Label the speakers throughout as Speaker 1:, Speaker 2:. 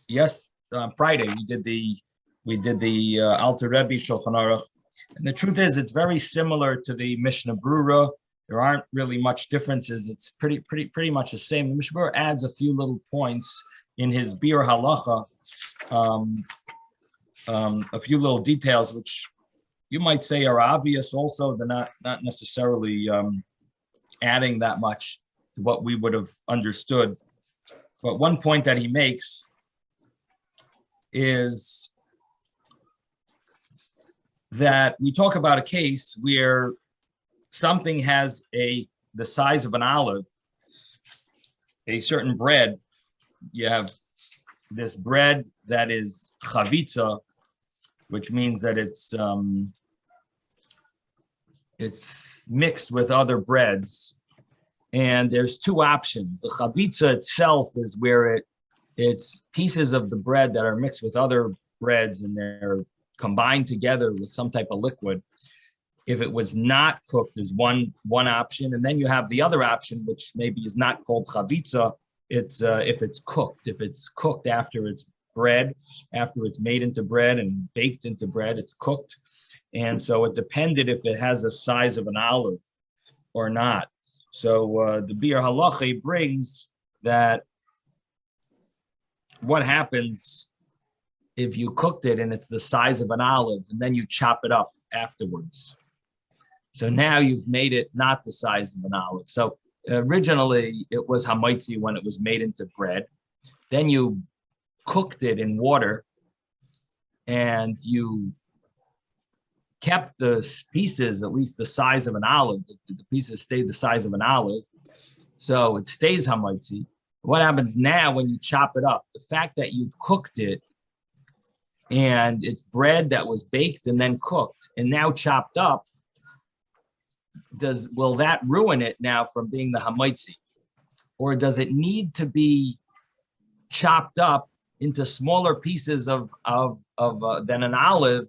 Speaker 1: Yes, Friday we did the Alter Rebbe Shulchan Aruch, and the truth is it's very similar to the Mishnah Brura. There aren't really much differences. It's pretty much the same. The Mishnah Brura adds a few little points in his Bir Halacha, um, a few little details which you might say are obvious. Also, they're not necessarily adding that much to what we would have understood. But one point that he makes is that we talk about a case where something has the size of an olive, a certain bread. You have this bread that is chavitza, which means that it's mixed with other breads. And there's two options. The chavitza itself is where it's pieces of the bread that are mixed with other breads and they're combined together with some type of liquid. If it was not cooked is one option. And then you have the other option, which maybe is not called chavitza. It's if it's cooked after it's bread, after it's made into bread and baked into bread, it's cooked. And so it depended if it has a size of an olive or not. So the Bir Halacha brings that what happens if you cooked it and it's the size of an olive and then you chop it up afterwards. So now you've made it not the size of an olive. So originally it was hamaitzi when it was made into bread. Then you cooked it in water and you kept the pieces at least the size of an olive. The pieces stayed the size of an olive. So it stays hamaitzi. What happens now when you chop it up? The fact that you cooked it and it's bread that was baked and then cooked and now chopped up, will that ruin it now from being the hamaitzi? Or does it need to be chopped up into smaller pieces of than an olive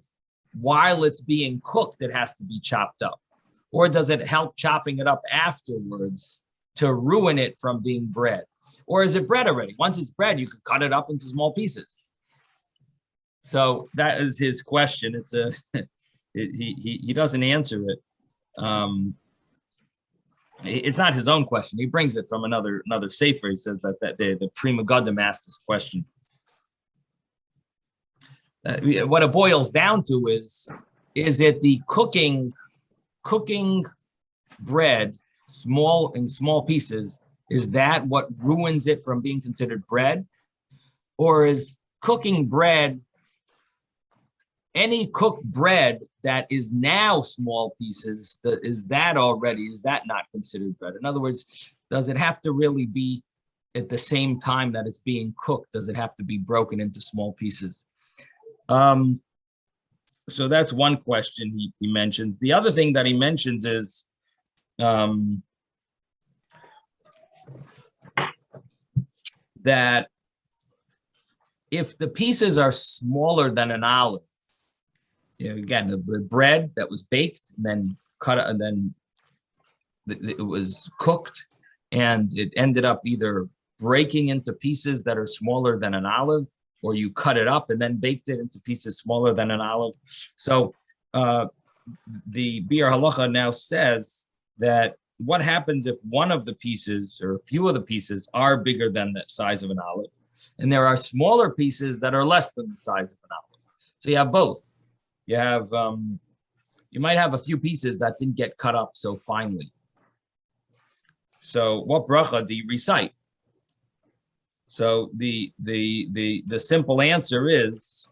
Speaker 1: while it's being cooked? It has to be chopped up. Or does it help chopping it up afterwards to ruin it from being bread? Or is it bread already? Once it's bread, you could cut it up into small pieces. So that is his question. It's he doesn't answer it. It's not his own question. He brings it from another sefer. He says that the Pri Megadim asked this question. What it boils down to is it the cooking bread in small pieces? Is that what ruins it from being considered bread? Or is cooking bread, any cooked bread that is now small pieces, is that not considered bread? In other words, does it have to really be at the same time that it's being cooked? Does it have to be broken into small pieces? So that's one question he mentions. The other thing that he mentions is that if the pieces are smaller than an olive, again, the bread that was baked and then cut and then it was cooked and it ended up either breaking into pieces that are smaller than an olive, or you cut it up and then baked it into pieces smaller than an olive. So the Bir Halacha now says that what happens if one of the pieces or a few of the pieces are bigger than the size of an olive, and there are smaller pieces that are less than the size of an olive. So you have both. You have you might have a few pieces that didn't get cut up so finely. So what bracha do you recite? So the simple answer is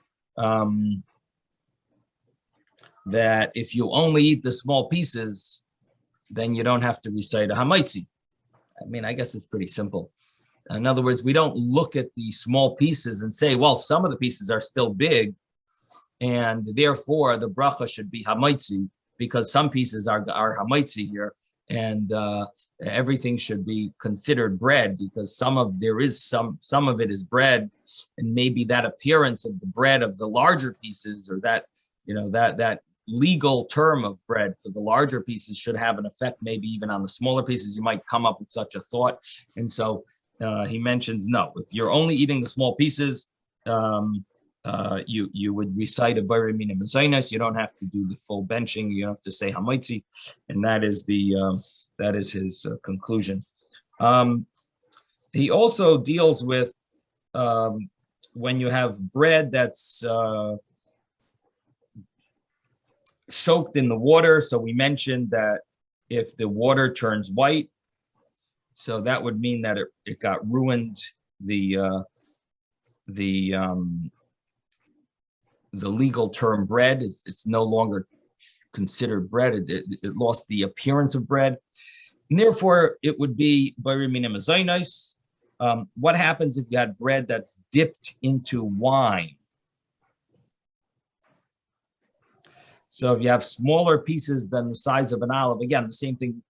Speaker 1: that if you only eat the small pieces, then you don't have to recite a hamaitzi. I mean, I guess it's pretty simple. In other words, we don't look at the small pieces and say, well, some of the pieces are still big, and therefore the bracha should be hamaitzi because some pieces are hamaitzi here, and everything should be considered bread because some of it is bread, and maybe that appearance of the bread of the larger pieces, or that that legal term of bread for the larger pieces should have an effect maybe even on the smaller pieces. You might come up with such a thought. And so he mentions, no, if you're only eating the small pieces, you would recite a Bari Mina Mezainas. You don't have to do the full benching. You don't have to say Hamaitzi, and that is his conclusion. He also deals with when you have bread that's soaked in the water. So we mentioned that if the water turns white, so that would mean that it got ruined. The legal term bread it's no longer considered bread. It lost the appearance of bread, and therefore it would be Bari Mina Mezainos. What happens if you had bread that's dipped into wine? So if you have smaller pieces than the size of an olive, again, the same thing,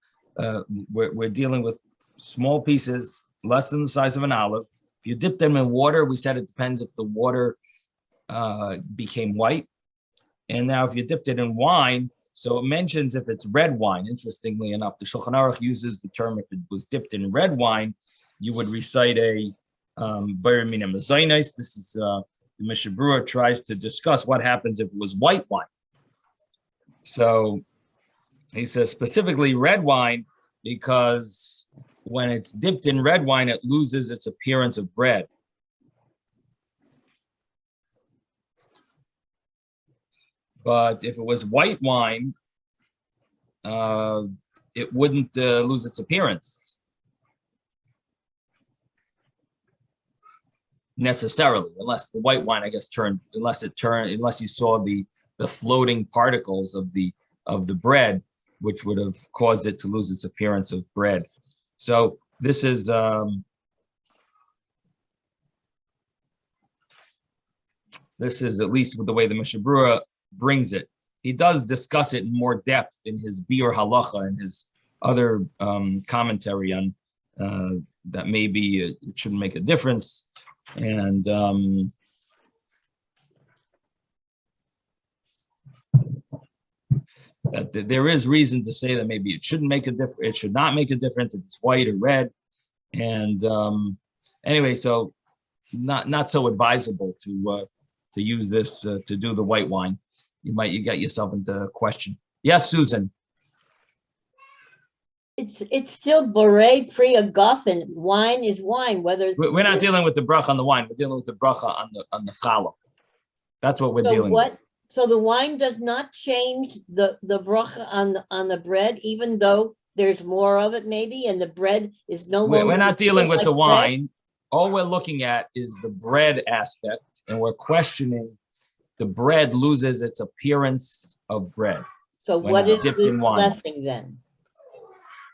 Speaker 1: we're dealing with small pieces, less than the size of an olive. If you dip them in water, we said it depends if the water became white. And now if you dipped it in wine, so it mentions if it's red wine, interestingly enough, the Shulchan Aruch uses the term if it was dipped in red wine, you would recite a Bari Mina Mezainos. This is the Mishnah Berurah tries to discuss what happens if it was white wine. So he says specifically red wine, because when it's dipped in red wine, it loses its appearance of bread. But if it was white wine, it wouldn't lose its appearance necessarily, unless the white wine, I guess, unless you saw the floating particles of the bread, which would have caused it to lose its appearance of bread. So this is at least with the way the Mishnah Berurah brings it. He does discuss it in more depth in his Biur Halacha and his other commentary on that maybe it shouldn't make a difference. And that there is reason to say that maybe it shouldn't make a difference. It should not make a difference if it's white or red. And anyway, so not so advisable to use this to do the white wine. You get yourself into a question. Yes, Susan.
Speaker 2: It's still Borei Pri Agafen. Wine is wine. Whether
Speaker 1: we're not dealing with the bracha on the wine, we're dealing with the bracha on the challah. That's what we're dealing with.
Speaker 2: So the wine does not change the bracha on the bread, even though there's more of it, maybe, and the bread is no longer.
Speaker 1: We're not dealing with the wine. Bread. All we're looking at is the bread aspect, and we're questioning the bread loses its appearance of bread.
Speaker 2: So what is the blessing then?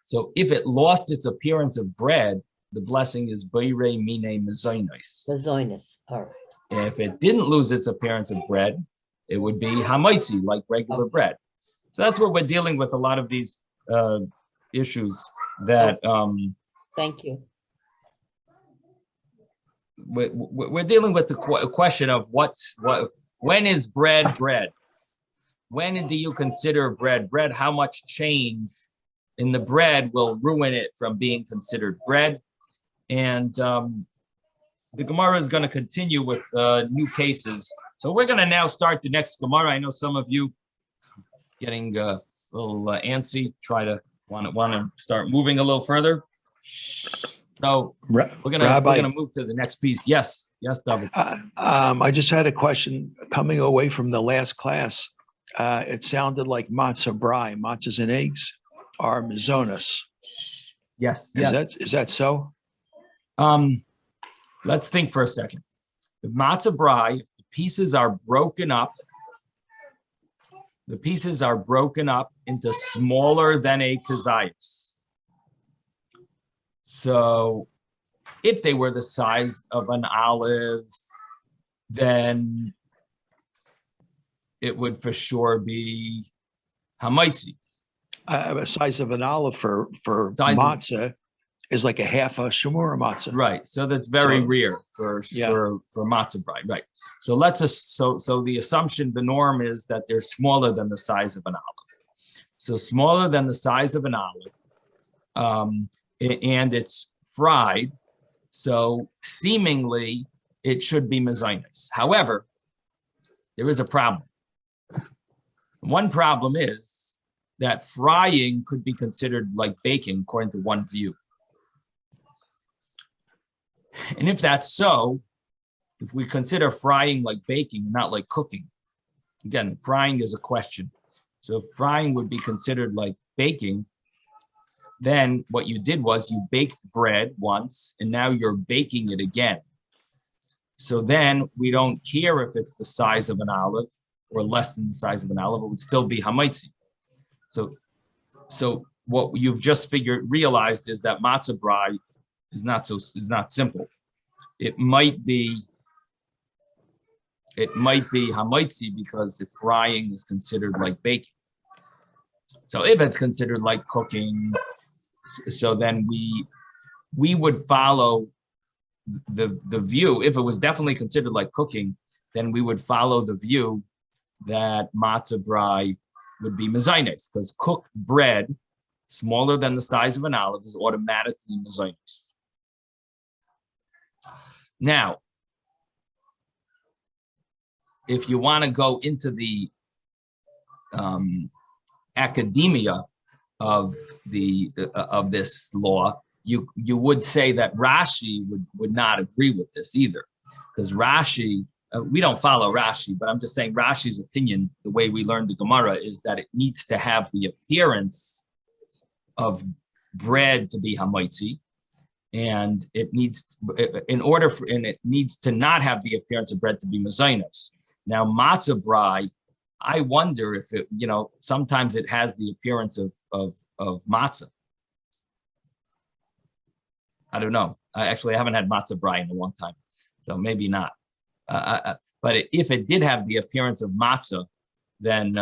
Speaker 1: So if it lost its appearance of bread, the blessing is Bari Mina Mezainos.
Speaker 2: Mezainos, all right.
Speaker 1: And if it didn't lose its appearance of bread, it would be Hamaitzi, like regular bread. So that's what we're dealing with, a lot of these issues that...
Speaker 2: Thank you.
Speaker 1: We're dealing with the question of when is bread bread? When do you consider bread bread? How much change in the bread will ruin it from being considered bread? And the Gemara is going to continue with new cases. So we're going to now start the next Gemara. I know some of you getting a little antsy, want to start moving a little further. So we're gonna move to the next piece. Yes, David.
Speaker 3: I just had a question. Coming away from the last class, it sounded like matzah brai, matzahs and eggs, are mezonos.
Speaker 1: Yes.
Speaker 3: Is that so?
Speaker 1: Let's think for a second. The matzah brai, if the pieces are broken up into smaller than a kazayas. So if they were the size of an olive, then it would for sure be hamaitzi.
Speaker 3: The size of an olive for matzah is like a half a shumura matzah.
Speaker 1: Right. So that's very rare for matzah brai. Right. So so the assumption, the norm is that they're smaller than the size of an olive. So smaller than the size of an olive. And it's fried, so seemingly it should be mezainis. However, there is a problem. One problem is that frying could be considered like baking according to one view. And if that's so, if we consider frying like baking, not like cooking, again, frying is a question. So if frying would be considered like baking, then what you did was you baked bread once and now you're baking it again. So then we don't care if it's the size of an olive or less than the size of an olive, it would still be hamaitzi. So what you've just realized is that matzah brai is not simple. It might be hamaitzi because if frying is considered like baking. So if it's considered like cooking, so then we would follow the view. If it was definitely considered like cooking, then we would follow the view that matzah brai would be mezainis, because cooked bread smaller than the size of an olive is automatically mezainis. Now, if you want to go into the academia of this law, you would say that Rashi would not agree with this either, because Rashi, we don't follow Rashi, but I'm just saying Rashi's opinion, the way we learned the Gemara, is that it needs to have the appearance of bread to be hamaitzi, and it needs it needs to not have the appearance of bread to be mezainos. Now matzah brai, I wonder if it, sometimes it has the appearance of matzah. I don't know. I haven't had matzah brai in a long time, so maybe not. But if it did have the appearance of matzah, then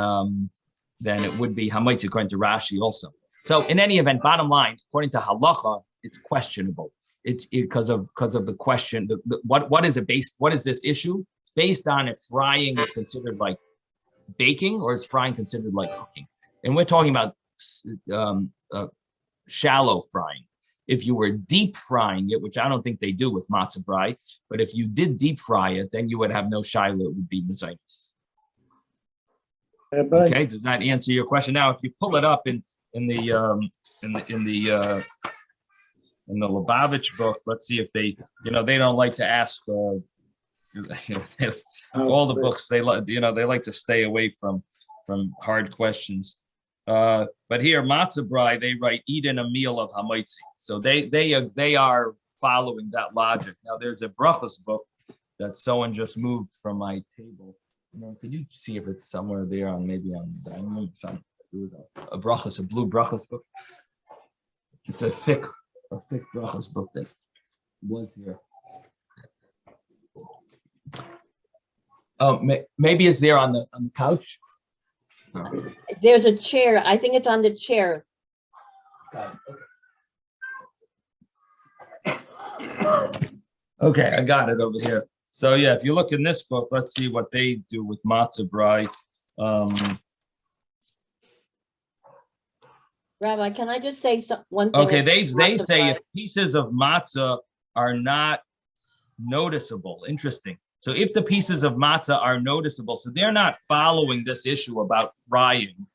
Speaker 1: it would be hamaitzi according to Rashi also. So in any event, bottom line, according to halacha, it's questionable. It's because of the question. What is it based? What is this issue based on? If frying is considered like baking, or is frying considered like cooking? And we're talking about shallow frying. If you were deep frying it, which I don't think they do with matzah brai, but if you did deep fry it, then you would have no shiloh. It would be mezainis. Okay, does that answer your question? Now, if you pull it up in the Lubavitch book, let's see if they don't like to ask. All the books they like to stay away from hard questions. But here, matzah brai, they write, eat in a meal of hamaitzi. So they are following that logic. Now there's a Brochos book that someone just moved from my table. Could you see if it's somewhere there on the dining room? It was a Brochos, a blue Brochos book. It's a thick Brochos book that was here. Maybe it's there on the couch.
Speaker 2: There's a chair. I think it's on the chair.
Speaker 1: Okay, I got it over here. So yeah, if you look in this book, let's see what they do with matzah brai.
Speaker 2: Rabbi, can I just say one thing?
Speaker 1: Okay, they say if pieces of matzah are not noticeable. Interesting. So if the pieces of matzah are noticeable, so they're not following this issue about frying,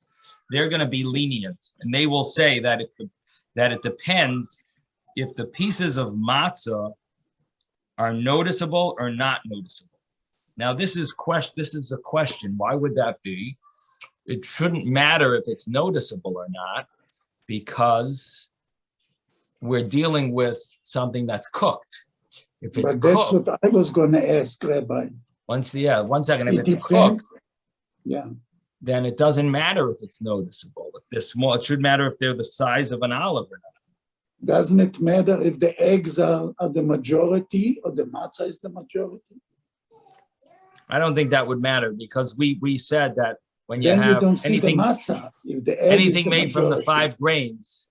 Speaker 1: they're going to be lenient, and they will say that it depends if the pieces of matzah are noticeable or not noticeable. Now this is a question. Why would that be? It shouldn't matter if it's noticeable or not, because we're dealing with something that's cooked. If it's
Speaker 4: but that's
Speaker 1: cooked,
Speaker 4: what I was going to ask, Rabbi.
Speaker 1: one second. If
Speaker 4: It
Speaker 1: it's
Speaker 4: depends.
Speaker 1: cooked,
Speaker 4: Yeah.
Speaker 1: then it doesn't matter if it's noticeable. If they're small, it should matter if they're the size of an olive or not.
Speaker 4: Doesn't it matter if the eggs are the majority or the matzah is the majority?
Speaker 1: I don't think that would matter, because we said that when you
Speaker 4: Then you
Speaker 1: have
Speaker 4: don't see
Speaker 1: anything
Speaker 4: the matzah. If the egg
Speaker 1: anything
Speaker 4: is the
Speaker 1: made from the
Speaker 4: majority.
Speaker 1: 5 grains.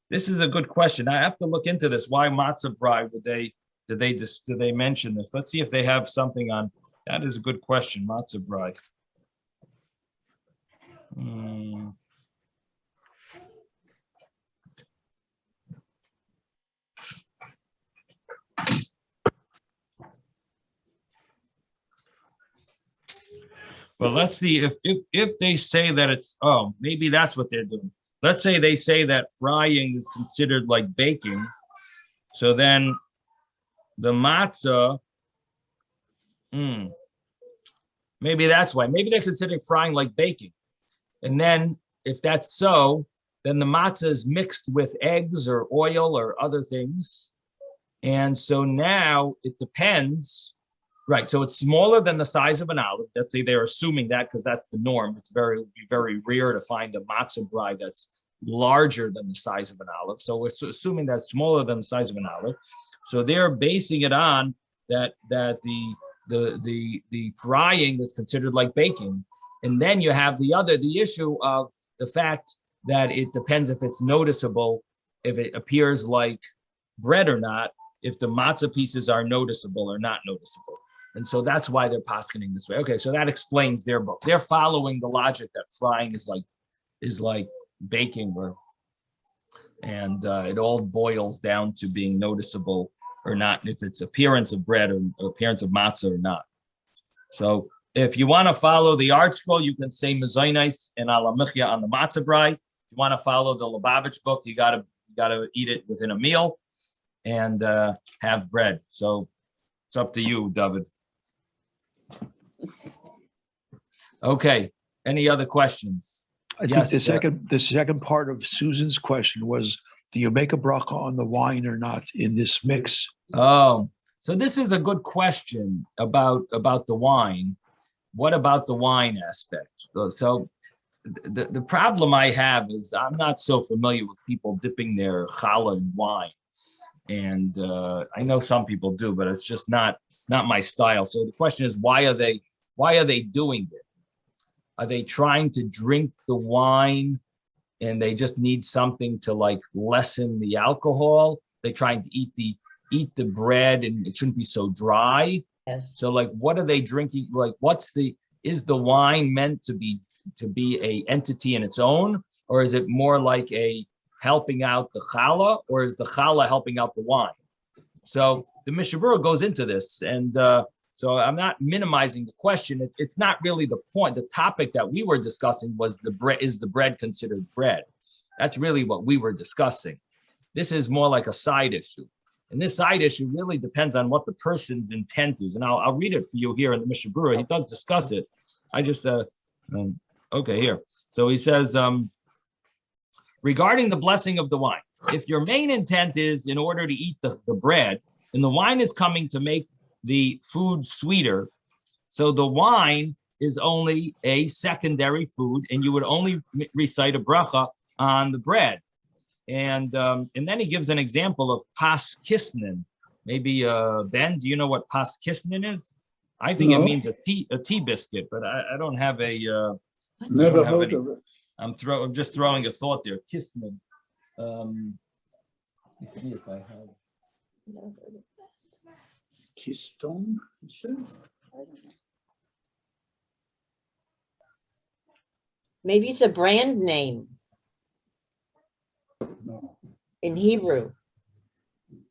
Speaker 1: This is a good question. I have to look into this. Why matzah brai did they mention this? Let's see if they have something on. That is a good question. Matzah brai. Well, let's see if they say that it's, oh, maybe that's what they're doing. Let's say they say that frying is considered like baking. So then the matzah, maybe that's why. Maybe they're considering frying like baking. And then if that's so, then the matzah is mixed with eggs or oil or other things. And so now it depends, right? So it's smaller than the size of an olive. Let's say they're assuming that because that's the norm. It's very, very rare to find a matzah bride that's larger than the size of an olive. So we're assuming that's smaller than the size of an olive. So they're basing it on that the frying is considered like baking. And then you have the issue of the fact that it depends if it's noticeable, if it appears like bread or not, if the matzah pieces are noticeable or not noticeable. And so that's why they're poskening this way. Okay, so that explains their book. They're following the logic that frying is like baking, and it all boils down to being noticeable or not, if it's appearance of bread or appearance of matzah or not. So if you want to follow the art scroll, you can say Mezainis and Alamichya on the matzah bride. If you want to follow the Lubavitch book, you gotta eat it within a meal and have bread. So it's up to you, David. Okay. Any other questions?
Speaker 3: I think the second part of Susan's question was, do you make a bracha on the wine or not in this mix?
Speaker 1: Oh, so this is a good question about the wine. What about the wine aspect? So the problem I have is I'm not so familiar with people dipping their challah in wine. And I know some people do, but it's just not my style. So the question is, why are they doing it? Are they trying to drink the wine and they just need something to like lessen the alcohol? They're trying to eat the bread and it shouldn't be so dry.
Speaker 2: Yes.
Speaker 1: So like, what are they drinking? Like, is the wine meant to be a entity in its own, or is it more like a helping out the challah, or is the challah helping out the wine? So the Mishnah Berurah goes into this, and so I'm not minimizing the question. It's not really the point. The topic that we were discussing was is the bread considered bread? That's really what we were discussing. This is more like a side issue. And this side issue really depends on what the person's intent is. And I'll read it for you here in the Mishnah Berurah. He does discuss it. I just, okay, here. So he says, regarding the blessing of the wine, if your main intent is in order to eat the bread, and the wine is coming to make the food sweeter, so the wine is only a secondary food, and you would only recite a bracha on the bread. And then he gives an example of pas kisnin. Maybe Ben, do you know what pas kisnin is? I think it means a tea biscuit, but I don't have a.
Speaker 4: Never heard of it.
Speaker 1: I'm just throwing a thought there. Kisnin. Let me see if I have.
Speaker 4: Keystone, you said?
Speaker 2: Maybe it's a brand name
Speaker 4: No.
Speaker 2: in Hebrew.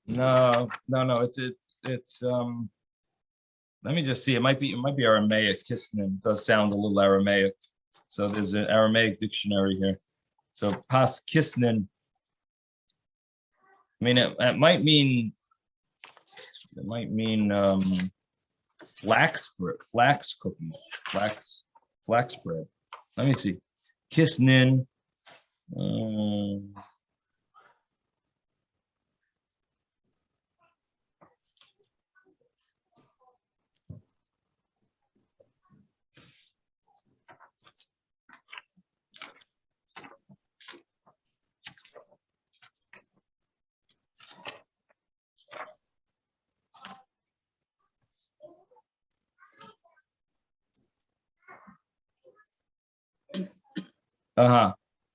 Speaker 1: No. It's let me just see. It might be Aramaic. Kisnin does sound a little Aramaic. So there's an Aramaic dictionary here. So pas kisnin. I mean, it might mean flax cookies, flax bread. Let me see. Kisnin.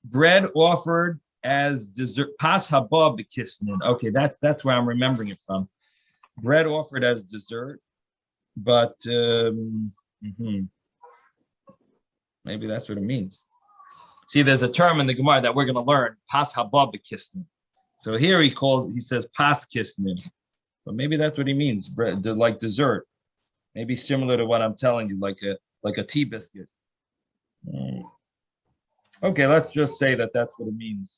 Speaker 1: Bread offered as dessert. Pas haba b'kisnin. Okay, that's where I'm remembering it from. Bread offered as dessert, but maybe that's what it means. See, there's a term in the Gemara that we're going to learn. Pas haba b'kisnin. So here he says pas kisnin, but maybe that's what he means. Bread, like dessert. Maybe similar to what I'm telling you, like like a tea biscuit. Okay, let's just say that that's what it means.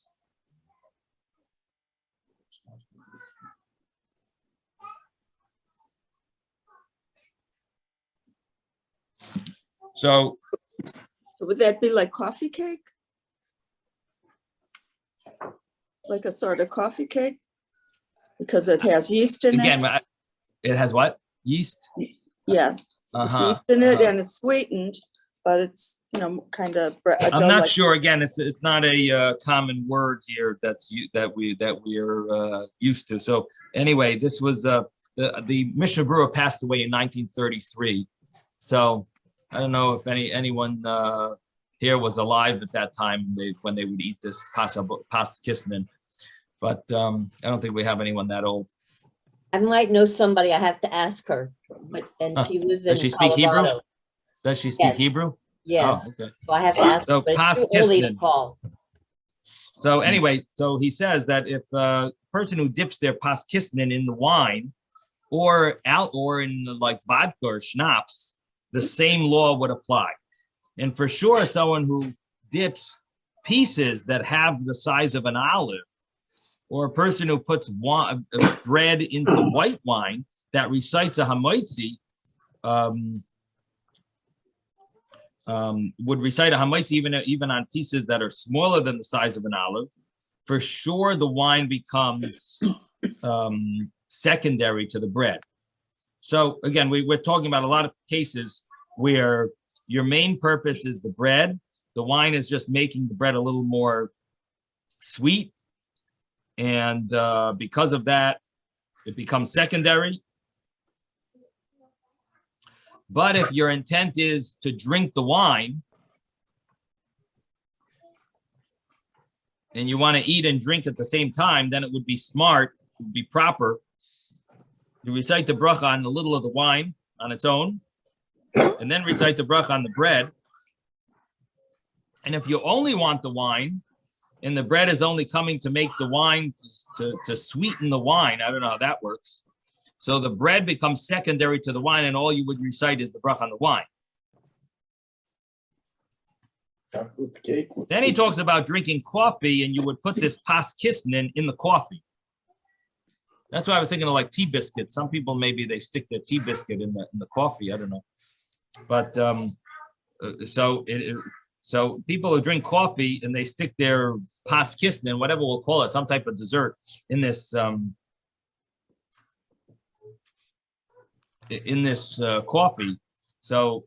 Speaker 1: So
Speaker 5: would that be like coffee cake? Like a sort of coffee cake? Because it has yeast in
Speaker 1: again,
Speaker 5: it?
Speaker 1: it has what? Yeast?
Speaker 5: Yeah, it's yeast in it and it's sweetened, but it's, kind of.
Speaker 1: I'm not sure. Again, it's not a common word here that we are used to. So anyway, this was the Mishnah Berurah passed away in 1933. So I don't know if anyone here was alive at that time when they would eat this pas kisnin, but I don't think we have anyone that old.
Speaker 2: I might know somebody. I have to ask her. And she lives in
Speaker 1: Does she speak
Speaker 2: Colorado.
Speaker 1: Hebrew? Does she speak
Speaker 2: Yes.
Speaker 1: Hebrew?
Speaker 2: Yes.
Speaker 1: Oh, okay.
Speaker 2: So I have to ask
Speaker 1: So
Speaker 2: her, but
Speaker 1: pas
Speaker 2: it's too early to
Speaker 1: kisnin.
Speaker 2: call.
Speaker 1: So anyway, so he says that if a person who dips their pas kisnin in the wine or in like vodka or schnapps, the same law would apply. And for sure, someone who dips pieces that have the size of an olive, or a person who puts bread into white wine that recites a hamaitzi, would recite a hamaitzi even on pieces that are smaller than the size of an olive. For sure, the wine becomes secondary to the bread. So again, we're talking about a lot of cases where your main purpose is the bread. The wine is just making the bread a little more sweet. And because of that, it becomes secondary. But if your intent is to drink the wine and you want to eat and drink at the same time, then it would be smart, it would be proper to recite the bracha on a little of the wine on its own, and then recite the bracha on the bread. And if you only want the wine, and the bread is only coming to make the wine to sweeten the wine, I don't know how that works. So the bread becomes secondary to the wine, and all you would recite is the bracha on the wine. Then he talks about drinking coffee, and you would put this pas kisnin in the coffee. That's why I was thinking of like tea biscuits. Some people, maybe they stick their tea biscuit in the coffee. I don't know. But so people who drink coffee and they stick their pas kisnin, whatever we'll call it, some type of dessert in this coffee. So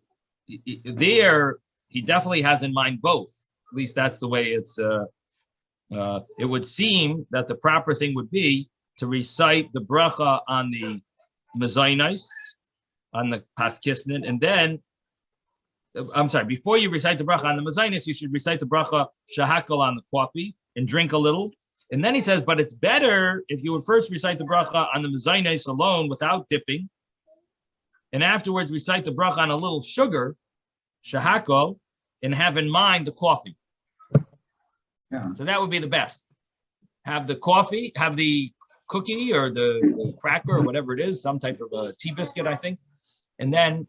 Speaker 1: there, he definitely has in mind both. At least that's the way it's. It would seem that the proper thing would be to recite the bracha on the mezainis, on the pas kisnin, and then, I'm sorry, before you recite the bracha on the mezainis, you should recite the bracha shahakal on the coffee and drink a little. And then he says, but it's better if you would first recite the bracha on the mezainis alone without dipping, and afterwards recite the bracha on a little sugar, shahakal, and have in mind the coffee.
Speaker 4: Yeah.
Speaker 1: So that would be the best. Have the coffee, have the cookie or the cracker or whatever it is, some type of a tea biscuit, I think, and then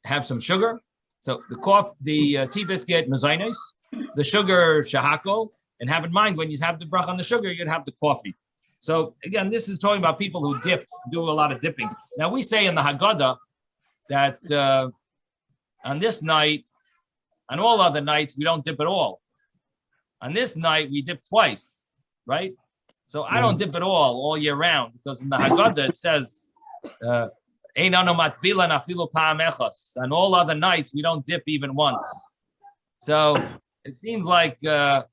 Speaker 1: have some sugar. So the tea biscuit, mezainis, the sugar, shahakol, and have in mind when you have the bracha on the sugar, you'd have the coffee. So again, this is talking about people who do a lot of dipping. Now we say in the Haggadah that on this night, on all other nights, we don't dip at all. On this night, we dip twice, right? So I don't dip at all year round, because in the Haggadah it says, on all other nights, we don't dip even once. So it seems like, if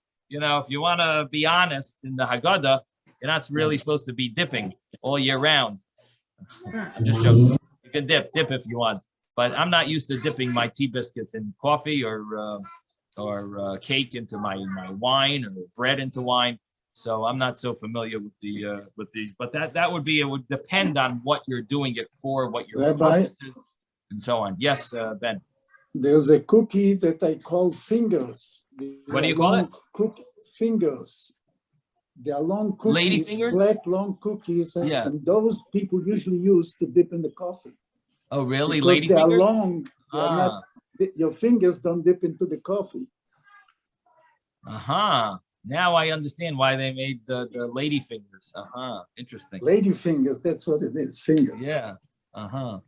Speaker 1: you want to be honest in the Haggadah, you're not really supposed to be dipping all year round. I'm just joking. You can dip if you want, but I'm not used to dipping my tea biscuits in coffee or cake into my wine or bread into wine. So I'm not so familiar with these, but that would be, it would depend on what you're doing it for, what your purpose is, and so on. Yes, Ben.
Speaker 4: There's a cookie that I call fingers.
Speaker 1: What do you call it?
Speaker 4: Fingers. They are long cookies,
Speaker 1: Lady fingers?
Speaker 4: flat long cookies, and those people usually use to dip in the coffee.
Speaker 1: Oh, really?
Speaker 4: Because
Speaker 1: Lady
Speaker 4: they
Speaker 1: fingers?
Speaker 4: are long. your fingers don't dip into the coffee.
Speaker 1: Now I understand why they made the lady fingers. Interesting.
Speaker 4: Lady fingers, that's what it is, fingers.
Speaker 1: Yeah. All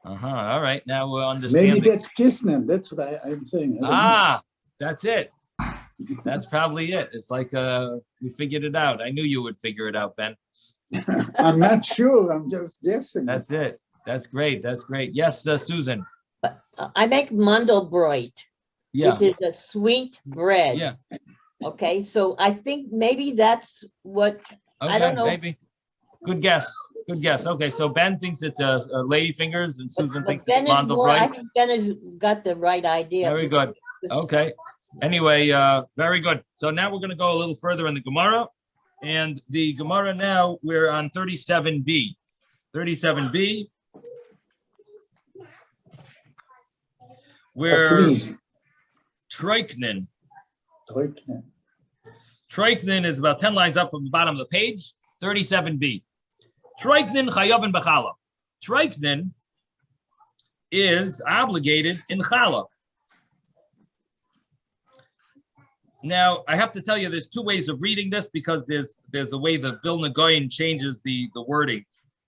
Speaker 1: right. Now we'll understand.
Speaker 4: Maybe that's kissing. That's what I'm saying.
Speaker 1: That's it. That's probably it. It's like we figured it out. I knew you would figure it out, Ben.
Speaker 4: I'm not sure. I'm just guessing.
Speaker 1: That's it. That's great. That's great. Yes, Susan.
Speaker 2: I make Mandelbrot,
Speaker 1: Yeah.
Speaker 2: which is a sweet bread.
Speaker 1: Yeah.
Speaker 2: Okay, so I think maybe that's what, I
Speaker 1: Okay.
Speaker 2: don't know.
Speaker 1: Maybe. Good guess. Good guess. Okay. So Ben thinks it's a lady fingers, and Susan
Speaker 2: but
Speaker 1: thinks
Speaker 2: Ben
Speaker 1: it's
Speaker 2: is more, I
Speaker 1: Mandelbrot.
Speaker 2: think Ben has got the right idea.
Speaker 1: Very good. Okay. Anyway, very good. So now we're going to go a little further in the Gemara. And the Gemara now, we're on 37b. 37b. Where
Speaker 4: Please.
Speaker 1: Tractate.
Speaker 4: Okay.
Speaker 1: Tractate is about 10 lines up from the bottom of the page. 37b. Tractate chayavin b'chala. Tractate is obligated in chala. Now, I have to tell you, there's two ways of reading this because there's a way the Vilna Gaon changes the wording.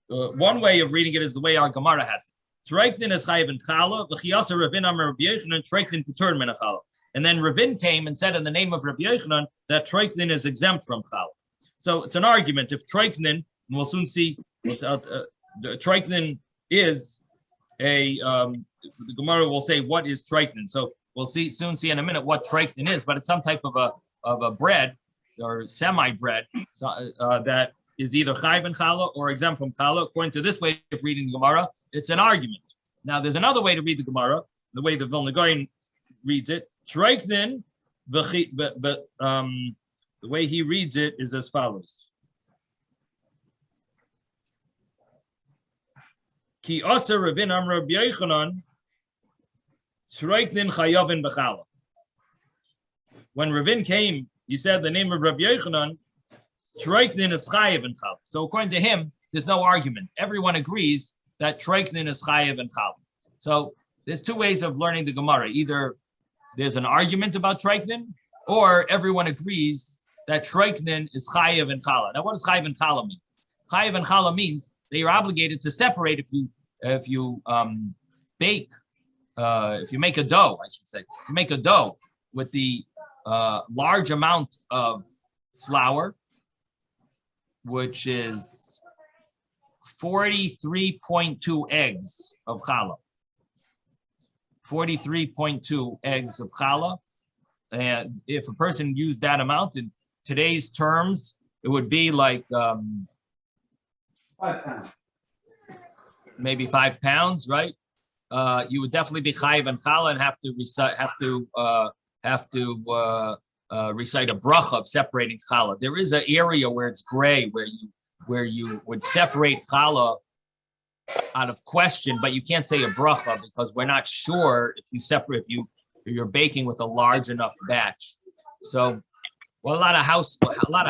Speaker 1: One way of reading it is the way our Gemara has it. Tractate is chayav in chala. V'chiyasa Ravin Amar Rabbi Yochanan Tractate putur min chala. And then Ravin came and said in the name of Rabbi Yochanan that Tractate is exempt from chala. So it's an argument. If Tractate, and we'll soon see, Tractate is a, the Gemara will say what is Tractate. So we'll soon see in a minute what Tractate is, but it's some type of a bread or semi-bread that is either chayv and chala or exempt from chala. According to this way of reading the Gemara, it's an argument. Now, there's another way to read the Gemara, the way the Vilna Gaon reads it. Tractate, the way he reads it is as follows. Ki asa Ravin Amar Rabbi Yochanan Tractate chayavin b'chala. When Ravin came, he said the name of Rabbi Yochanan, Tractate is chayav in chala. So according to him, there's no argument. Everyone agrees that Tractate is chayav in chala. So there's two ways of learning the Gemara. Either there's an argument about Tractate, or everyone agrees that Tractate is chayav in chala. Now, what does chayav in chala mean? Chayav in chala means that you're obligated to separate if you bake. If you make a dough, I should say, you make a dough with the large amount of flour, which is 43.2 eggs of challah. 43.2 eggs of challah. And if a person used that amount in today's terms, it would be like 5 pounds. Maybe 5 pounds, right? You would definitely be chayiv and challah and have to recite a bracha of separating challah. There is an area where it's gray, where you would separate challah out of question, but you can't say a bracha because we're not sure if you're baking with a large enough batch. So, what a lot of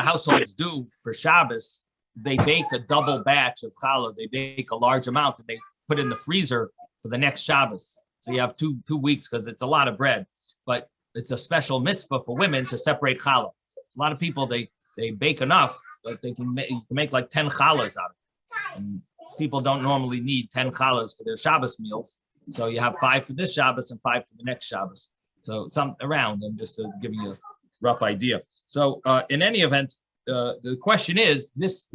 Speaker 1: households do for Shabbos, they bake a double batch of challah. They bake a large amount and they put it in the freezer for the next Shabbos. So you have two weeks because it's a lot of bread, but it's a special mitzvah for women to separate challah. A lot of people, they bake enough that they can make like 10 challahs out of it. And people don't normally need 10 challahs for their Shabbos meals. So you have 5 for this Shabbos and 5 for the next Shabbos. So some around, I'm just giving you a rough idea. So in any event, the question is, this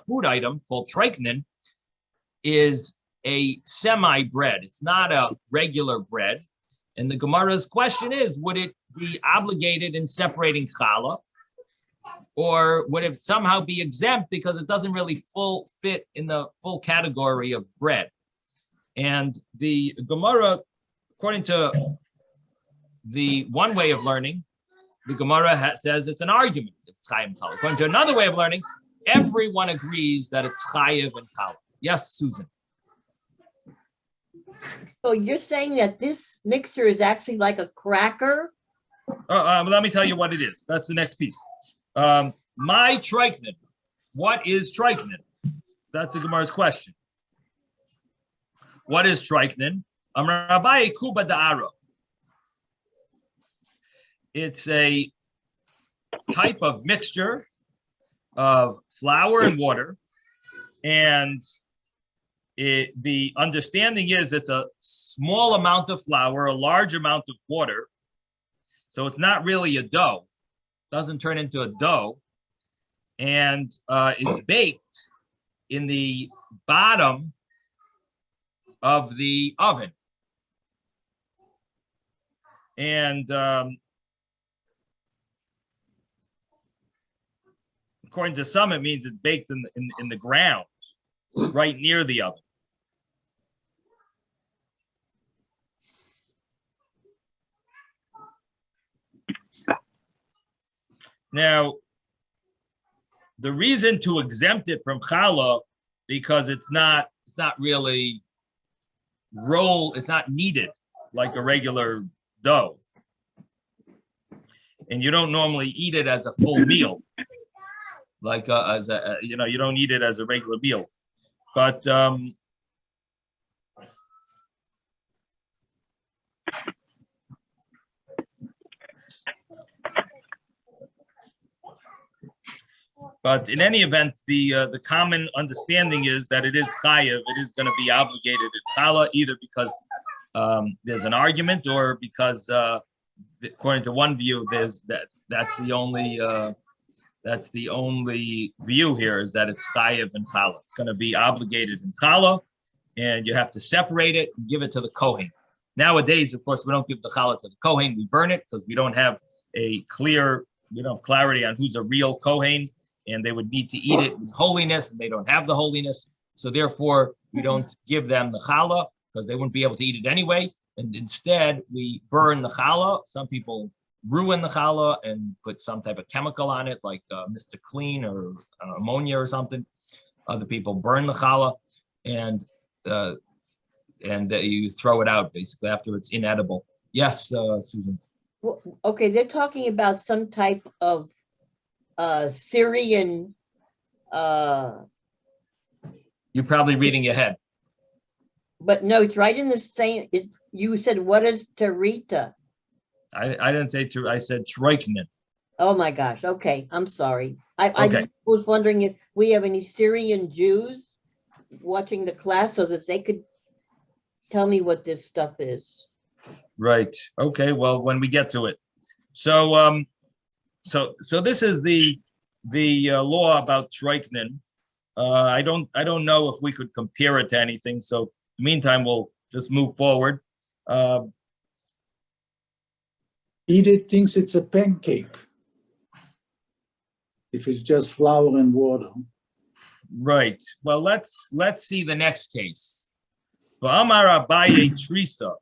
Speaker 1: food item called tractate is a semi-bread. It's not a regular bread. And the Gemara's question is, would it be obligated in separating challah? Or would it somehow be exempt because it doesn't really fit in the full category of bread? And the Gemara, according to the one way of learning, the Gemara says it's an argument if it's chayiv and challah. According to another way of learning, everyone agrees that it's chayiv and challah. Yes, Susan.
Speaker 2: So you're saying that this mixture is actually like a cracker?
Speaker 1: Let me tell you what it is. That's the next piece. My tractate. What is tractate? That's the Gemara's question. What is tractate? Amar Abaye kuba da'ara. It's a type of mixture of flour and water, and the understanding is it's a small amount of flour, a large amount of water, so it's not really a dough. It doesn't turn into a dough, and it's baked in the bottom of the oven. And according to some, it means it's baked in the ground, right near the oven. Now, the reason to exempt it from challah, because it's not really it's not kneaded like a regular dough, and you don't normally eat it as a full meal, like you don't eat it as a regular meal, but But in any event, the common understanding is that it is chayev. It is going to be obligated in challah, either because there's an argument, or because according to one view, that's the only view here, is that it's chayev in challah. It's going to be obligated in challah, and you have to separate it and give it to the kohen. Nowadays, of course, we don't give the challah to the kohen. We burn it because we don't have clarity on who's a real kohen, and they would need to eat it in holiness, and they don't have the holiness. So therefore, we don't give them the challah because they wouldn't be able to eat it anyway. And instead, we burn the challah. Some people ruin the challah and put some type of chemical on it, like Mr. Clean or ammonia or something. Other people burn the challah, and you throw it out basically after it's inedible. Yes, Susan.
Speaker 2: Well, okay, they're talking about some type of Syrian.
Speaker 1: You're probably reading ahead.
Speaker 2: But no, it's right in the same. You said, what is Tarita?
Speaker 1: I didn't say I said troiknin.
Speaker 2: Oh my gosh. Okay, I'm sorry. I
Speaker 1: Okay.
Speaker 2: just was wondering if we have any Syrian Jews watching the class so that they could tell me what this stuff is.
Speaker 1: Right. Okay. Well, when we get to it. So so this is the law about troiknin. I don't know if we could compare it to anything. So in the meantime, we'll just move forward.
Speaker 4: Edith thinks it's a pancake. If it's just flour and water.
Speaker 1: Right. Well, let's see the next case. V'amar Abaye Trisa.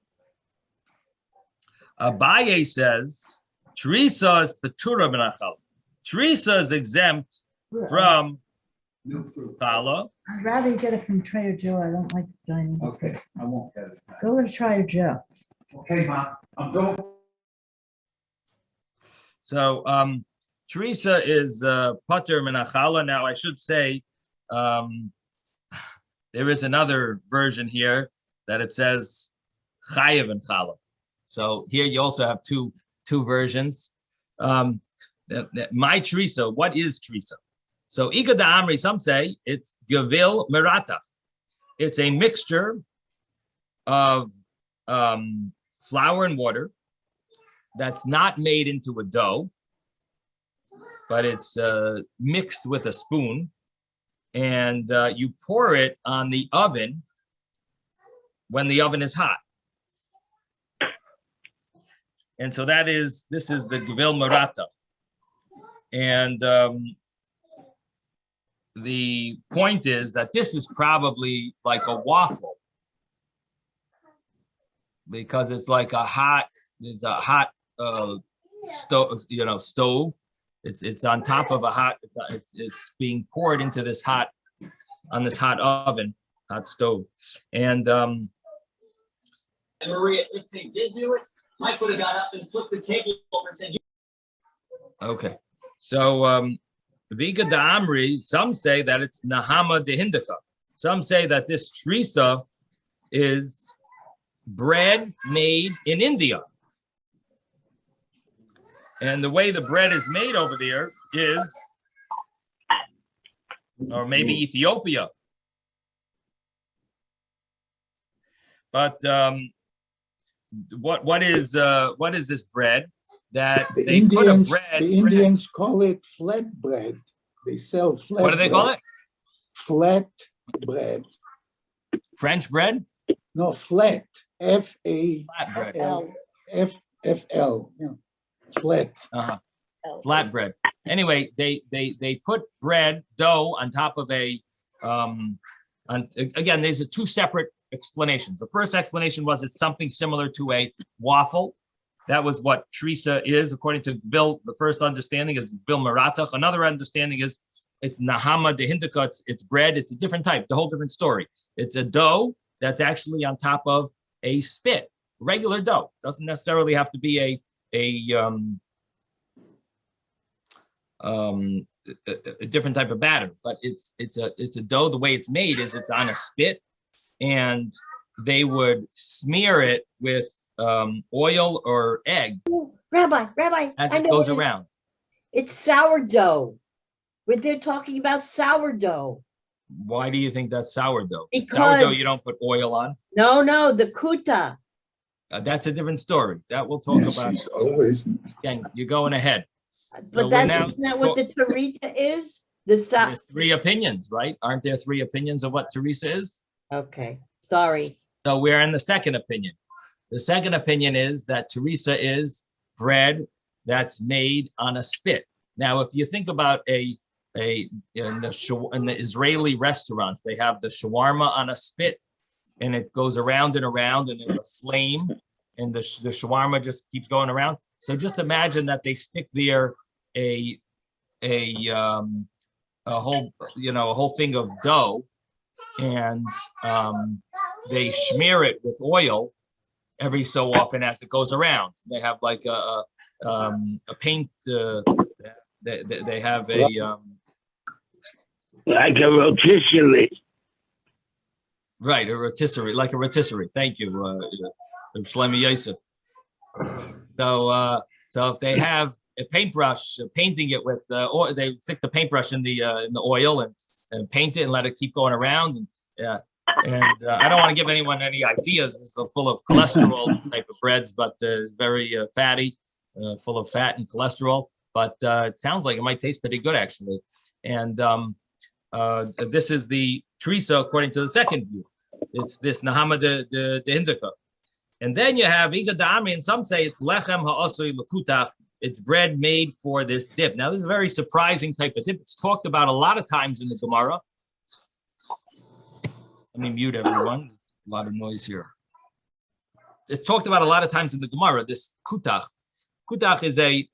Speaker 1: Abaye says Trisa is petura b'nachal. Trisa is exempt from challah.
Speaker 6: I'd rather you get it from Trader Joe. I don't like dining.
Speaker 7: Okay, I won't get it.
Speaker 6: Go to Trader Joe.
Speaker 7: Okay, Mom, I'm going.
Speaker 1: So Teresa is pater minachala. Now I should say there is another version here that it says chayev and chala. So here you also have two versions. My Teresa, what is Teresa? So Igad Amri, some say it's gavil meratach. It's a mixture of flour and water that's not made into a dough, but it's mixed with a spoon, and you pour it on the oven when the oven is hot. And so this is the gavil marata. And the point is that this is probably like a waffle, because it's like there's a hot stove. It's on top of a hot. It's being poured into this hot oven, hot stove, and
Speaker 8: Maria, if they did do it, Mike would have got up and flipped the table over and said,
Speaker 1: okay. So Viga da Amri, some say that it's Nahama de Hindaka. Some say that this Teresa is bread made in India. And the way the bread is made over there is, or maybe Ethiopia. But what is this bread that
Speaker 4: The
Speaker 1: they put a
Speaker 4: Indians,
Speaker 1: bread?
Speaker 4: the Indians call it flat bread. They sell flat.
Speaker 1: What do they call
Speaker 4: bread.
Speaker 1: it?
Speaker 4: Flat bread.
Speaker 1: French bread?
Speaker 4: No, flat. F-A-L.
Speaker 1: Flat bread.
Speaker 4: F-F-L. Yeah. Flat.
Speaker 1: Uh-huh. Flat bread. Anyway, they put bread dough on top of a again, there's two separate explanations. The first explanation was it's something similar to a waffle. That was what Teresa is, according to Bill. The first understanding is Bill Maratach. Another understanding is it's Nahama de Hindika. It's bread. It's a different type, the whole different story. It's a dough that's actually on top of a spit, regular dough. Doesn't necessarily have to be a different type of batter, but it's a dough. The way it's made is it's on a spit, and they would smear it with oil or egg
Speaker 2: Ooh, Rabbi,
Speaker 1: as
Speaker 2: I
Speaker 1: it
Speaker 2: know
Speaker 1: goes
Speaker 2: what
Speaker 1: around.
Speaker 2: It's sourdough. But they're talking about sourdough.
Speaker 1: Why do you think that's sourdough?
Speaker 2: Because-
Speaker 1: Sourdough you don't put oil on.
Speaker 2: No, the kuta.
Speaker 1: That's a different story. That we'll talk
Speaker 4: Yeah,
Speaker 1: about.
Speaker 4: she's always.
Speaker 1: Again, you're going ahead. So
Speaker 2: But
Speaker 1: we're now
Speaker 2: isn't that what the Tarita is? The
Speaker 1: There's three opinions, right? Aren't there three opinions of what Teresa is?
Speaker 2: Okay, sorry.
Speaker 1: So we're in the second opinion. The second opinion is that Teresa is bread that's made on a spit. Now, if you think about in the Israeli restaurants, they have the shawarma on a spit, and it goes around and around, and there's a flame, and the shawarma just keeps going around. So just imagine that they stick there a whole thing of dough, and they smear it with oil every so often as it goes around. They have like a paint. They have a
Speaker 9: like a rotisserie.
Speaker 1: right, a rotisserie, like a rotisserie. Thank you, Shlomo Yosef. So if they have a paintbrush, painting it with oil, they stick the paintbrush in the oil and paint it and let it keep going around. And I don't want to give anyone any ideas. It's full of cholesterol type of breads, but very fatty, full of fat and cholesterol. But it sounds like it might taste pretty good, actually. And this is the Teresa, according to the second view. It's this Nahama de Hindika. And then you have Igadami, and some say it's Lechem ha'asui l'kutach. It's bread made for this dip. Now, this is a very surprising type of dip. It's talked about a lot of times in the Gemara. Let me mute everyone. A lot of noise here. It's talked about a lot of times in the Gemara, this kutach. Kutach is a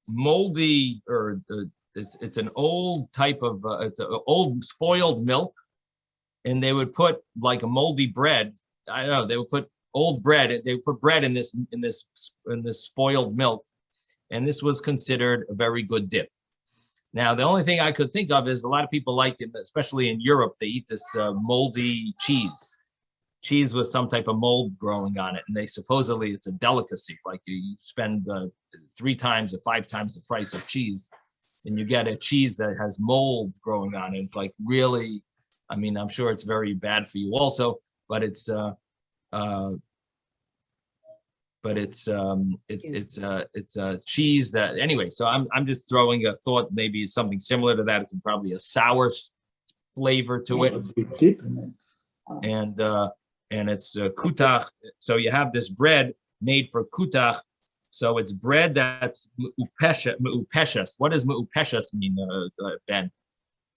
Speaker 1: moldy, or it's an old type of, it's an old spoiled milk. And they would put like a moldy bread. I don't know. They would put old bread. They would put bread in this spoiled milk, and this was considered a very good dip. Now, the only thing I could think of is a lot of people like it, especially in Europe, they eat this moldy cheese. Cheese with some type of mold growing on it, and they supposedly it's a delicacy. Like you spend 3 times or 5 times the price of cheese, and you get a cheese that has mold growing on it. It's like really. I mean, I'm sure it's very bad for you also, but it's a cheese that anyway. So I'm just throwing a thought. Maybe it's something similar to that. It's probably a sour flavor to it, and it's kutach. So you have this bread made for kutach. So it's bread that's me'upeshes. What does me'upeshes mean, Ben?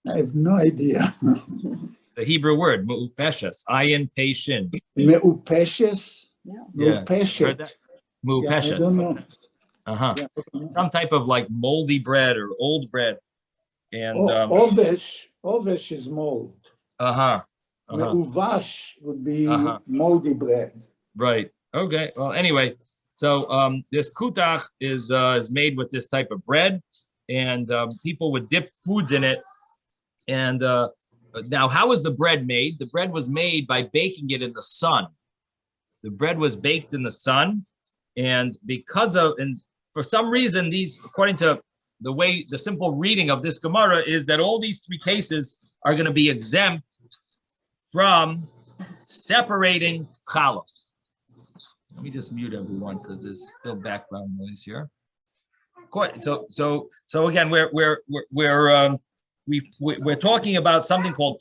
Speaker 4: I have no idea.
Speaker 1: The Hebrew word, me'upeshes, ayin peshin.
Speaker 4: Me'upeshes?
Speaker 5: Yeah.
Speaker 4: Me'upeshet.
Speaker 1: Me'upeshet.
Speaker 4: I don't know.
Speaker 1: Uh-huh.
Speaker 4: Yeah, I don't know.
Speaker 1: Some type of like moldy bread or old bread. And
Speaker 4: Ovesh is mold.
Speaker 1: uh-huh.
Speaker 4: Me'uvash would be
Speaker 1: Uh-huh.
Speaker 4: moldy bread.
Speaker 1: Right. Okay. Well, anyway, so this kutach is made with this type of bread, and people would dip foods in it. And Now, how was the bread made? The bread was made by baking it in the sun. The bread was baked in the sun, and for some reason, these, according to the simple reading of this Gemara, is that all these three cases are going to be exempt from separating challah. Let me just mute everyone because there's still background noise here. So again, we're talking about something called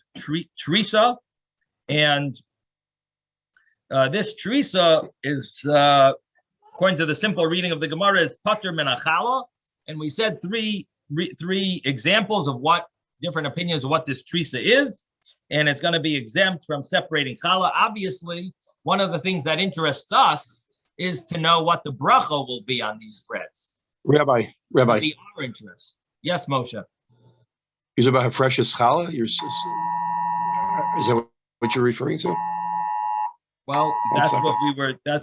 Speaker 1: Teresa, and this Teresa is, according to the simple reading of the Gemara, is pater min challah, and we said three examples of what different opinions of what this Teresa is, and it's going to be exempt from separating challah. Obviously, one of the things that interests us is to know what the bracha will be on these breads.
Speaker 9: Rabbi.
Speaker 1: Be our interest. Yes, Moshe.
Speaker 9: Is about precious challah? Is that what you're referring to?
Speaker 1: Well, that's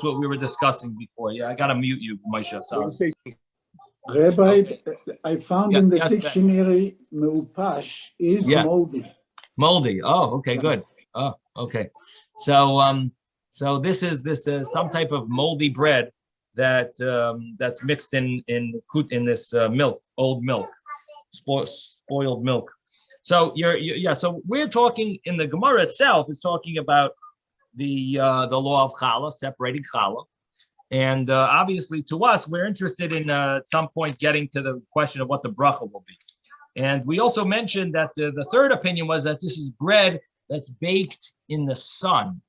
Speaker 1: what we were discussing before. Yeah, I gotta mute you, Moshe. Sorry.
Speaker 4: Rabbi,
Speaker 1: Okay.
Speaker 4: I found in the
Speaker 1: Yes, Ben.
Speaker 4: dictionary, meupash is
Speaker 1: Yeah.
Speaker 4: moldy.
Speaker 1: Moldy. Oh, okay, good. Oh, okay. So this is some type of moldy bread that's mixed in this milk, old milk, spoiled milk. So so we're talking in the Gemara itself is talking about the law of challah, separating challah, and obviously to us we're interested in at some point getting to the question of what the bracha will be. And we also mentioned that the third opinion was that this is bread that's baked in the sun.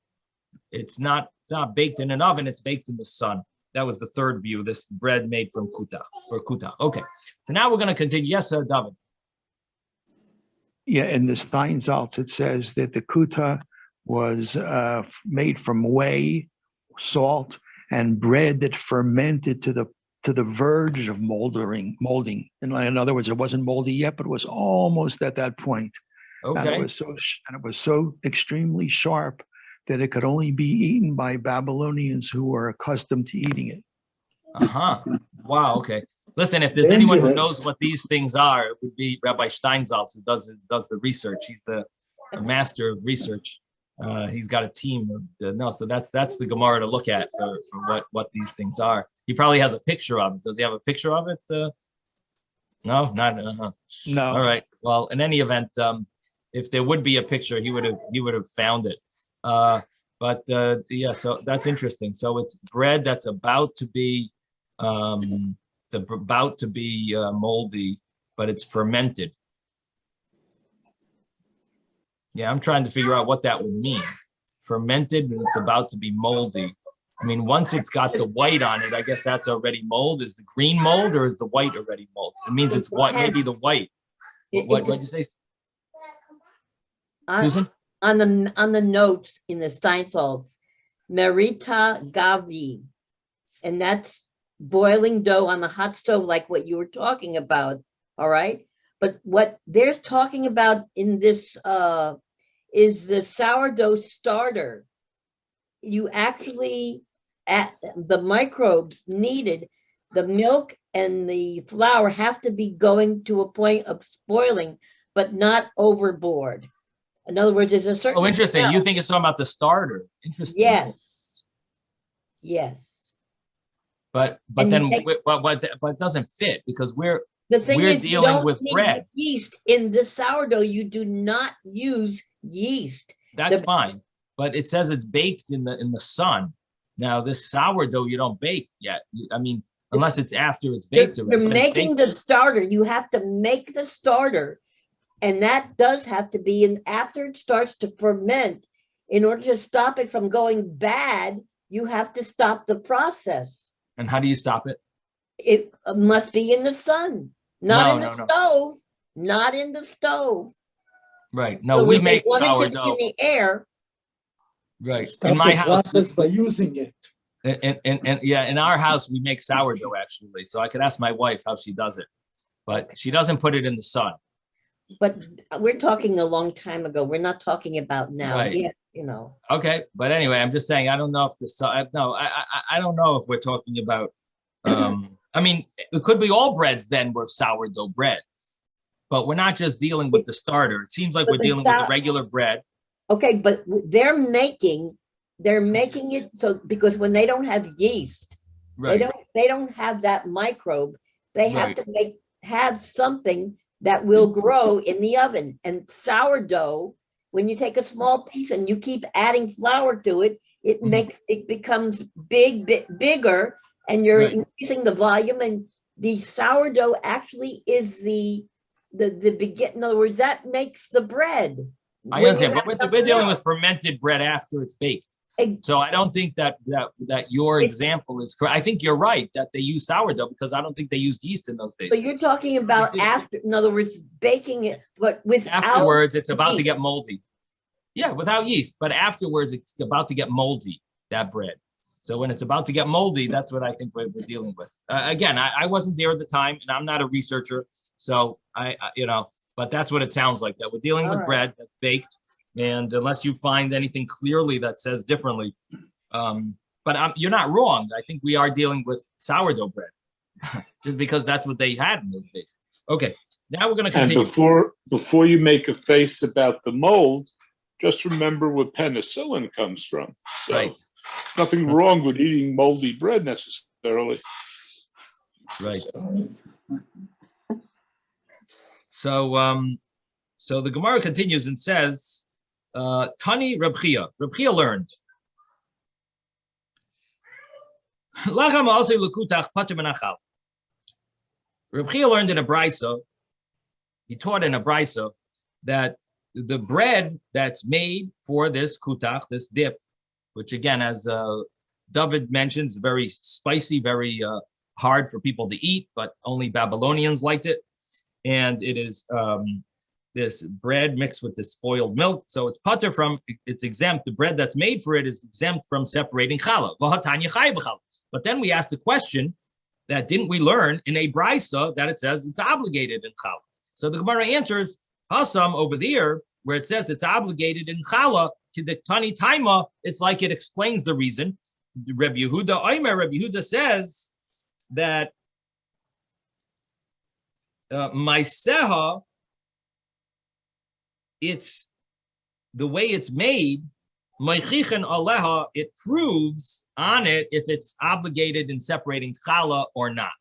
Speaker 1: It's not baked in an oven, it's baked in the sun. That was the third view, this bread made from kuta. Okay, so now we're going to continue. Yes, sir, David.
Speaker 3: Yeah, in the Steinsaltz, it says that the kuta was made from whey, salt, and bread that fermented to the verge of molding. In other words, it wasn't moldy yet, but it was almost at that point.
Speaker 1: Okay.
Speaker 3: And it was so extremely sharp that it could only be eaten by Babylonians who were accustomed to eating it.
Speaker 1: Wow. Okay. Listen, if there's anyone who
Speaker 4: Dangerous.
Speaker 1: knows what these things are, it would be Rabbi Steinsaltz, who does the research. He's the master of research. He's got a team of so that's the Gemara to look at for what these things are. He probably has a picture of it. Does he have a picture of it? No, not.
Speaker 3: No.
Speaker 1: All right. Well, in any event, if there would be a picture, he would have found it. So that's interesting. So it's bread that's about to be moldy, but it's fermented. Yeah, I'm trying to figure out what that would mean. Fermented and it's about to be moldy. I mean, once it's got the white on it, I guess that's already mold. Is the green mold or is the white already mold? It means it's white, maybe the white. What did you say, Susan?
Speaker 2: On the notes in the Steinsaltz, merita gavi, and that's boiling dough on the hot stove, like what you were talking about. All right, but what they're talking about in this is the sourdough starter. You actually, the microbes needed, the milk and the flour have to be going to a point of spoiling, but not overboard. In other words, there's a certain.
Speaker 1: Oh, interesting.
Speaker 2: smell.
Speaker 1: You think it's talking about the starter? Interesting.
Speaker 2: Yes.
Speaker 1: But
Speaker 2: And
Speaker 1: then
Speaker 2: you take-
Speaker 1: but it doesn't fit because
Speaker 2: The thing
Speaker 1: we're
Speaker 2: is, you
Speaker 1: dealing
Speaker 2: don't
Speaker 1: with
Speaker 2: need
Speaker 1: bread.
Speaker 2: yeast in the sourdough. You do not use yeast.
Speaker 1: that's
Speaker 2: the-
Speaker 1: fine. But it says it's baked in the sun. Now this sourdough you don't bake yet. I mean, unless it's after it's baked.
Speaker 2: You're
Speaker 1: already, but it's
Speaker 2: making
Speaker 1: baked.
Speaker 2: the starter. You have to make the starter, and that does have to be in after it starts to ferment. In order to stop it from going bad, you have to stop the process.
Speaker 1: And how do you stop it?
Speaker 2: It must be in the sun, not
Speaker 1: No,
Speaker 2: in the
Speaker 1: no.
Speaker 2: stove. Not in the stove.
Speaker 1: Right. No,
Speaker 2: So
Speaker 1: we
Speaker 2: if they
Speaker 1: make
Speaker 2: want it to be
Speaker 1: sourdough.
Speaker 2: in the air.
Speaker 1: Right.
Speaker 4: Stop
Speaker 1: In my
Speaker 4: the
Speaker 1: house,
Speaker 4: process by using it.
Speaker 1: and yeah, in our house we make sourdough actually. So I could ask my wife how she does it, but she doesn't put it in the sun.
Speaker 2: But we're talking a long time ago. We're not talking about now.
Speaker 1: Right.
Speaker 2: Yeah, you know.
Speaker 1: Okay, but anyway, I'm just saying I don't know if I don't know if we're talking about. I mean, it could be all breads then were sourdough breads. but we're not just dealing with the starter. It seems like
Speaker 2: But
Speaker 1: we're
Speaker 2: the
Speaker 1: dealing with the regular bread.
Speaker 2: Okay, but they're making it so because when they don't have yeast,
Speaker 1: Right.
Speaker 2: they don't have that microbe. They have
Speaker 1: Right.
Speaker 2: to have something that will grow in the oven. And sourdough, when you take a small piece and you keep adding flour to it, it becomes bigger, and you're increasing the volume. And the sourdough actually is the begin. In other words, that makes the bread.
Speaker 1: I understand, but we're dealing with fermented bread after it's baked. So I don't think that your example is correct. I think you're right that they use sourdough because I don't think they used yeast in those days.
Speaker 2: But you're talking about after, in other words, baking it, but without
Speaker 1: afterwards, it's about
Speaker 2: yeast.
Speaker 1: to get moldy. Yeah, without yeast, but afterwards, it's about to get moldy, that bread. So when it's about to get moldy, that's what I think we're dealing with. Again, I wasn't there at the time, and I'm not a researcher, so but that's what it sounds like, that we're dealing with bread that's baked. And unless you find anything clearly that says differently, but you're not wrong. I think we are dealing with sourdough bread, just because that's what they had in those days. Okay, now we're going to continue.
Speaker 10: And before you make a face about the mold, just remember where penicillin comes from. So
Speaker 1: right.
Speaker 10: Nothing wrong with eating moldy bread necessarily.
Speaker 1: Right. So the Gemara continues and says, Tani Reb Chia. Reb Chia learned. Reb Chia learned in a brisa. He taught in a brisa that the bread that's made for this kutach, this dip, which again, as David mentions, very spicy, very hard for people to eat, but only Babylonians liked it. And it is this bread mixed with this spoiled milk. So it's pater from, it's exempt. The bread that's made for it is exempt from separating challah. But then we asked the question that didn't we learn in a brisa that it says it's obligated in challah. So the Gemara answers, Hasam over there, where it says it's obligated in challah, to the Tani Taima, it's like it explains the reason. Rabbi Yehuda says that Maiseha, it's the way it's made, Maichichen Aleha, it proves on it if it's obligated in separating challah or not.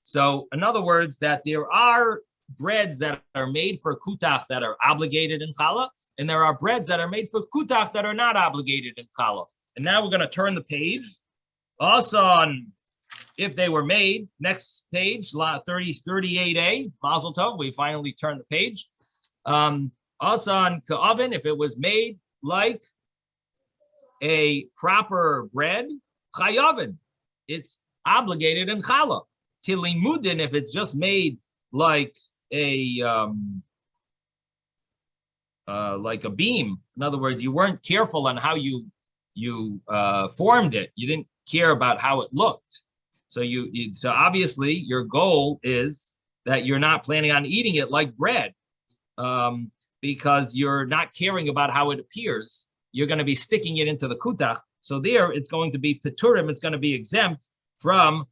Speaker 1: So, in other words, that there are breads that are made for kutach that are obligated in challah, and there are breads that are made for kutach that are not obligated in challah. And now we're going to turn the page. Also, on if they were made, next page, 38a, Mazel Tov, we finally turned the page. Also on ka'oven, if it was made like a proper bread, chayaven, it's obligated in challah. Tilimudin, if it's just made like a beam. In other words, you weren't careful on how you formed it. You didn't care about how it looked. So so obviously your goal is that you're not planning on eating it like bread, because you're not caring about how it appears. You're going to be sticking it into the kutach. So there, it's going to be peturim. It's going to be exempt from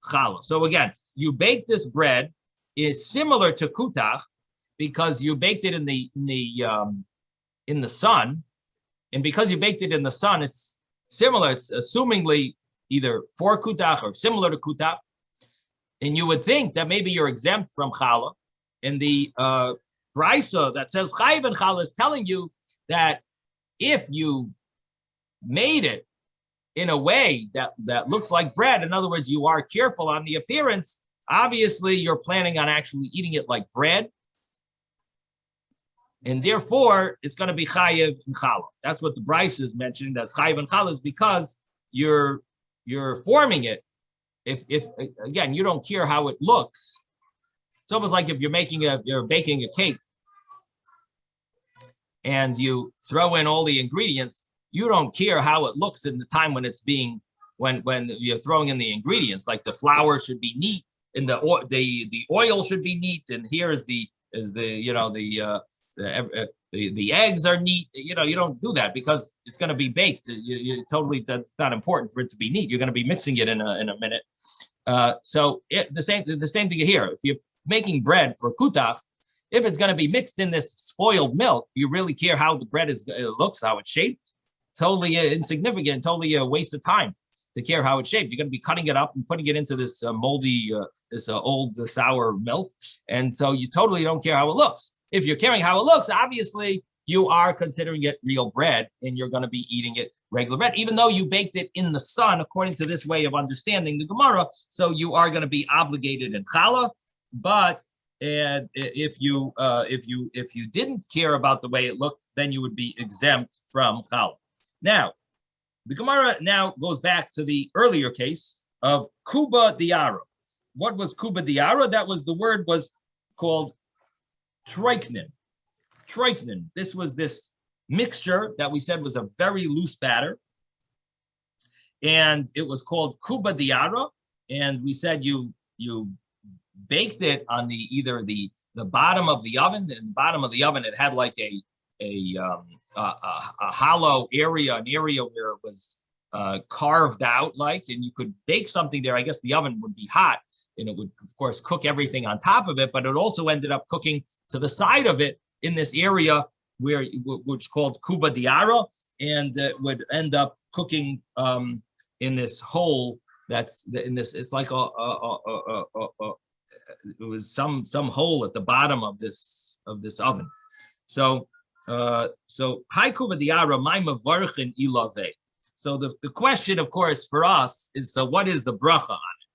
Speaker 1: challah. So again, you bake this bread is similar to kutach because you baked it in the sun, and because you baked it in the sun, it's similar. It's assumingly either for kutach or similar to kutach, and you would think that maybe you're exempt from challah. And the brisa that says chayiv and challah is telling you that if you made it in a way that looks like bread, in other words, you are careful on the appearance, obviously you're planning on actually eating it like bread, and therefore it's going to be chayiv and challah. That's what the brisa is mentioning. That's chayiv and challah is because you're forming it. If again, you don't care how it looks. It's almost like if you're baking a cake and you throw in all the ingredients, you don't care how it looks in the time when it's being, when you're throwing in the ingredients. Like the flour should be neat, and the oil should be neat, and here is the eggs are neat. You don't do that because it's going to be baked. You totally, that's not important for it to be neat. You're going to be mixing it in a minute. So the same thing here. If you're making bread for kutach, If it's going to be mixed in this spoiled milk, do you really care how the bread looks, how it's shaped? Totally insignificant, totally a waste of time to care how it's shaped. You're going to be cutting it up and putting it into this moldy, this old sour milk. And so you totally don't care how it looks. If you're caring how it looks, obviously you are considering it real bread and you're going to be eating it regular bread, even though you baked it in the sun, according to this way of understanding the Gemara. So you are going to be obligated in challah. But if you didn't care about the way it looked, then you would be exempt from challah. Now, the Gemara now goes back to the earlier case of kuba diara. What was kuba diara? That was the word was called troiknin. Troiknin. This was this mixture that we said was a very loose batter, and it was called kuba diara. And we said you baked it on either the bottom of the oven. In the bottom of the oven, it had like a hollow area, an area where it was carved out, like, and you could bake something there. I guess the oven would be hot, and it would, of course, cook everything on top of it. But it also ended up cooking to the side of it in this area which called kuba diara, and would end up cooking in this hole that's in this. It's like it was some hole at the bottom of this oven. So hi kuba diara my mavarchin ilave. So the question, of course, for us is, so what is the bracha on it?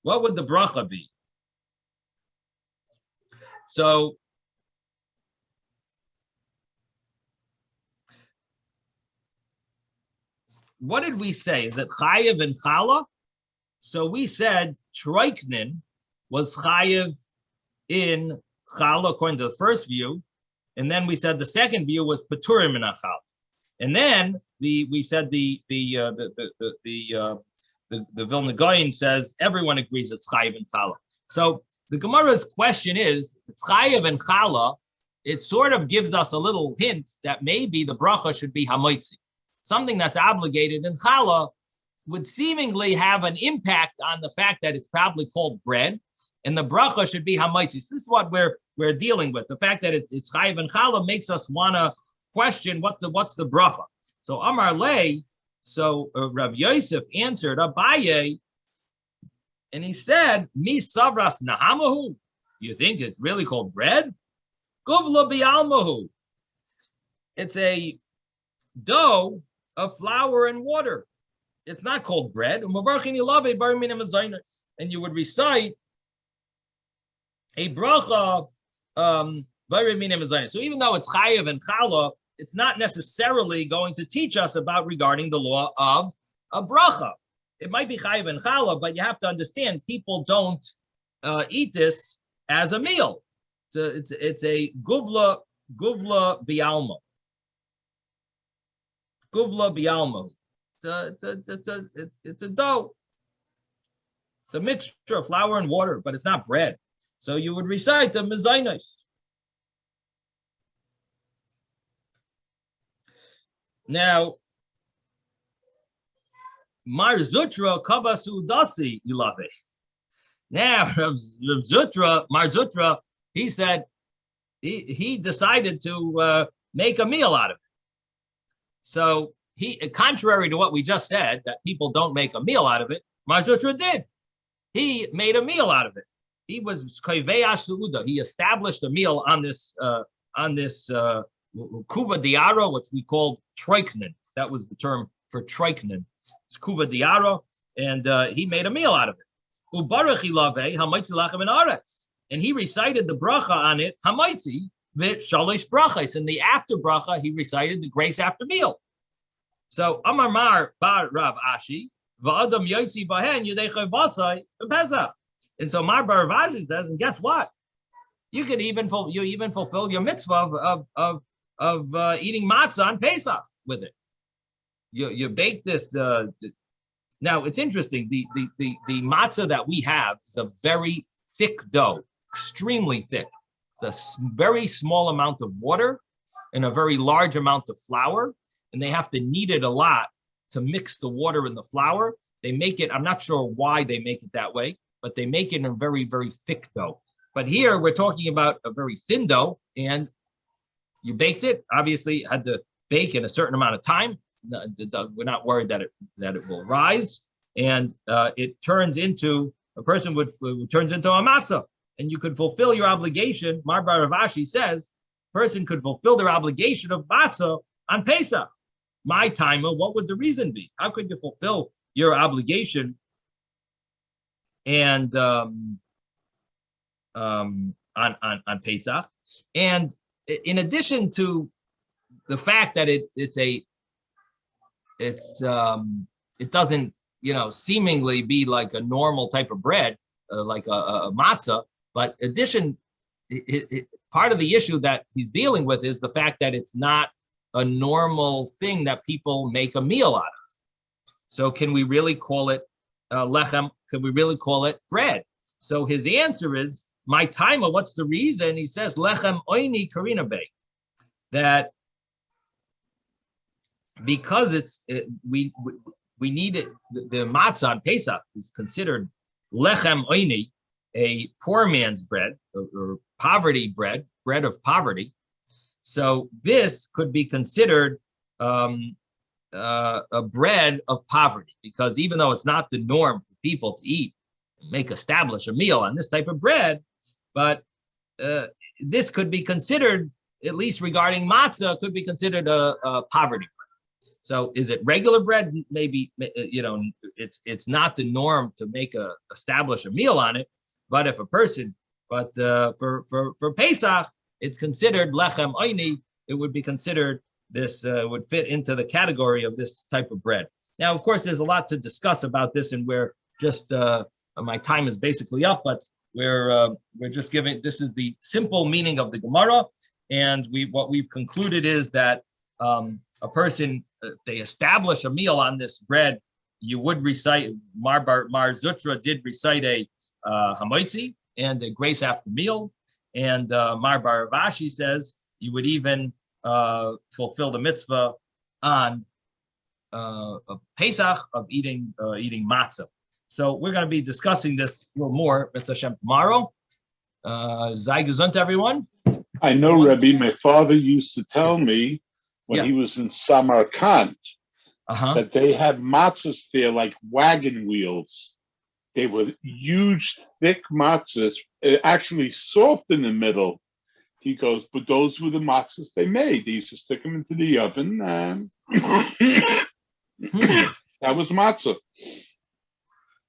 Speaker 1: What would the bracha be? So what did we say? Is it chayev and challah? So we said troiknin was chayev in challah according to the first view, and then we said the second view was paturim in achal, and then we said the Vilna Gaon says everyone agrees it's chayev and challah. So the Gemara's question is, it's chayev and challah. It sort of gives us a little hint that maybe the bracha should be hamoitzi. Something that's obligated in challah would seemingly have an impact on the fact that it's probably called bread, and the bracha should be hamoitzi. This is what we're dealing with. The fact that it's chayiv and challah makes us want to question what's the bracha. So Amar Lei, so Rav Yosef answered Abaye, and he said, Mi savras nahamahu. You think it's really called bread? Guvla bialmahu. It's a dough of flour and water. It's not called bread. And you would recite a bracha. So even though it's chayev and challah, it's not necessarily going to teach us regarding the law of a bracha. It might be chayev and challah, but you have to understand people don't eat this as a meal. So it's a guvla bialma. Guvla bialma. It's a dough. It's a mixture of flour and water, but it's not bread. So you would recite the mezainos. Now, Mar Zutra kabasu dasi ilave. Now, Mar Zutra, he said he decided to make a meal out of it. So he, contrary to what we just said, that people don't make a meal out of it, Mar Zutra did. He made a meal out of it. He was koivei suuda. He established a meal on this kuba diara, which we called troiknin. That was the term for troiknin. It's kuba diara, and he made a meal out of it. Ubarach ilave hamaitzi lachem in aretz, and he recited the bracha on it hamaitzi v'it shalish brachas. In the after bracha, he recited the grace after meal. So Amar Mar bar Rav Ashi v'adam yotzi bahen yedei chavasai b'Pesach. And so Mar bar Rav Ashi says, and guess what? You can even fulfill your mitzvah of eating matzah on Pesach with it. You bake this. Now it's interesting. The matzah that we have is a very thick dough, extremely thick. It's a very small amount of water and a very large amount of flour, and they have to knead it a lot to mix the water and the flour. They make it. I'm not sure why they make it that way, but they make it in a very, very thick dough. But here we're talking about a very thin dough, and you baked it. Obviously, it had to bake in a certain amount of time. We're not worried that it will rise, and it turns into turns into a matzah, and you could fulfill your obligation. Marbar Rav Ashi says, person could fulfill their obligation of matzah on Pesach. My timer, what would the reason be? How could you fulfill your obligation and on Pesach? And in addition to the fact that it doesn't seemingly be like a normal type of bread, like a matzah, but part of the issue that he's dealing with is the fact that it's not a normal thing that people make a meal out of. So can we really call it lechem? Can we really call it bread? So his answer is, my timer, what's the reason? He says, lechem oini karina bey. That because we need it, the matzah on Pesach is considered lechem oini, a poor man's bread, or poverty bread of poverty. So this could be considered a bread of poverty, because even though it's not the norm for people to eat, establish a meal on this type of bread, but this could be considered, at least regarding matzah, could be considered a poverty bread. So is it regular bread? Maybe, it's not the norm to establish a meal on it, but if a person, for Pesach, it's considered lechem oini, it would be considered this would fit into the category of this type of bread. Now, of course, there's a lot to discuss about this, and we're just, my time is basically up, but we're just giving, this is the simple meaning of the Gemara, and what we've concluded is that a person, if they establish a meal on this bread, you would recite, Mar Zutra did recite a hamoitzi and a grace after meal, and Mar Bar Rav Ashi says you would even fulfill the mitzvah on a Pesach of eating matzah. So we're going to be discussing this a little more, Mitzvah Hashem, tomorrow. Sei gesund, everyone.
Speaker 10: I know, Rebbe, my father used to tell me when he was in Samarkand that they had matzahs there like wagon wheels. They were huge, thick matzahs, actually soft in the middle. He goes, but those were the matzahs they made. They used to stick them into the oven, and that was matzah.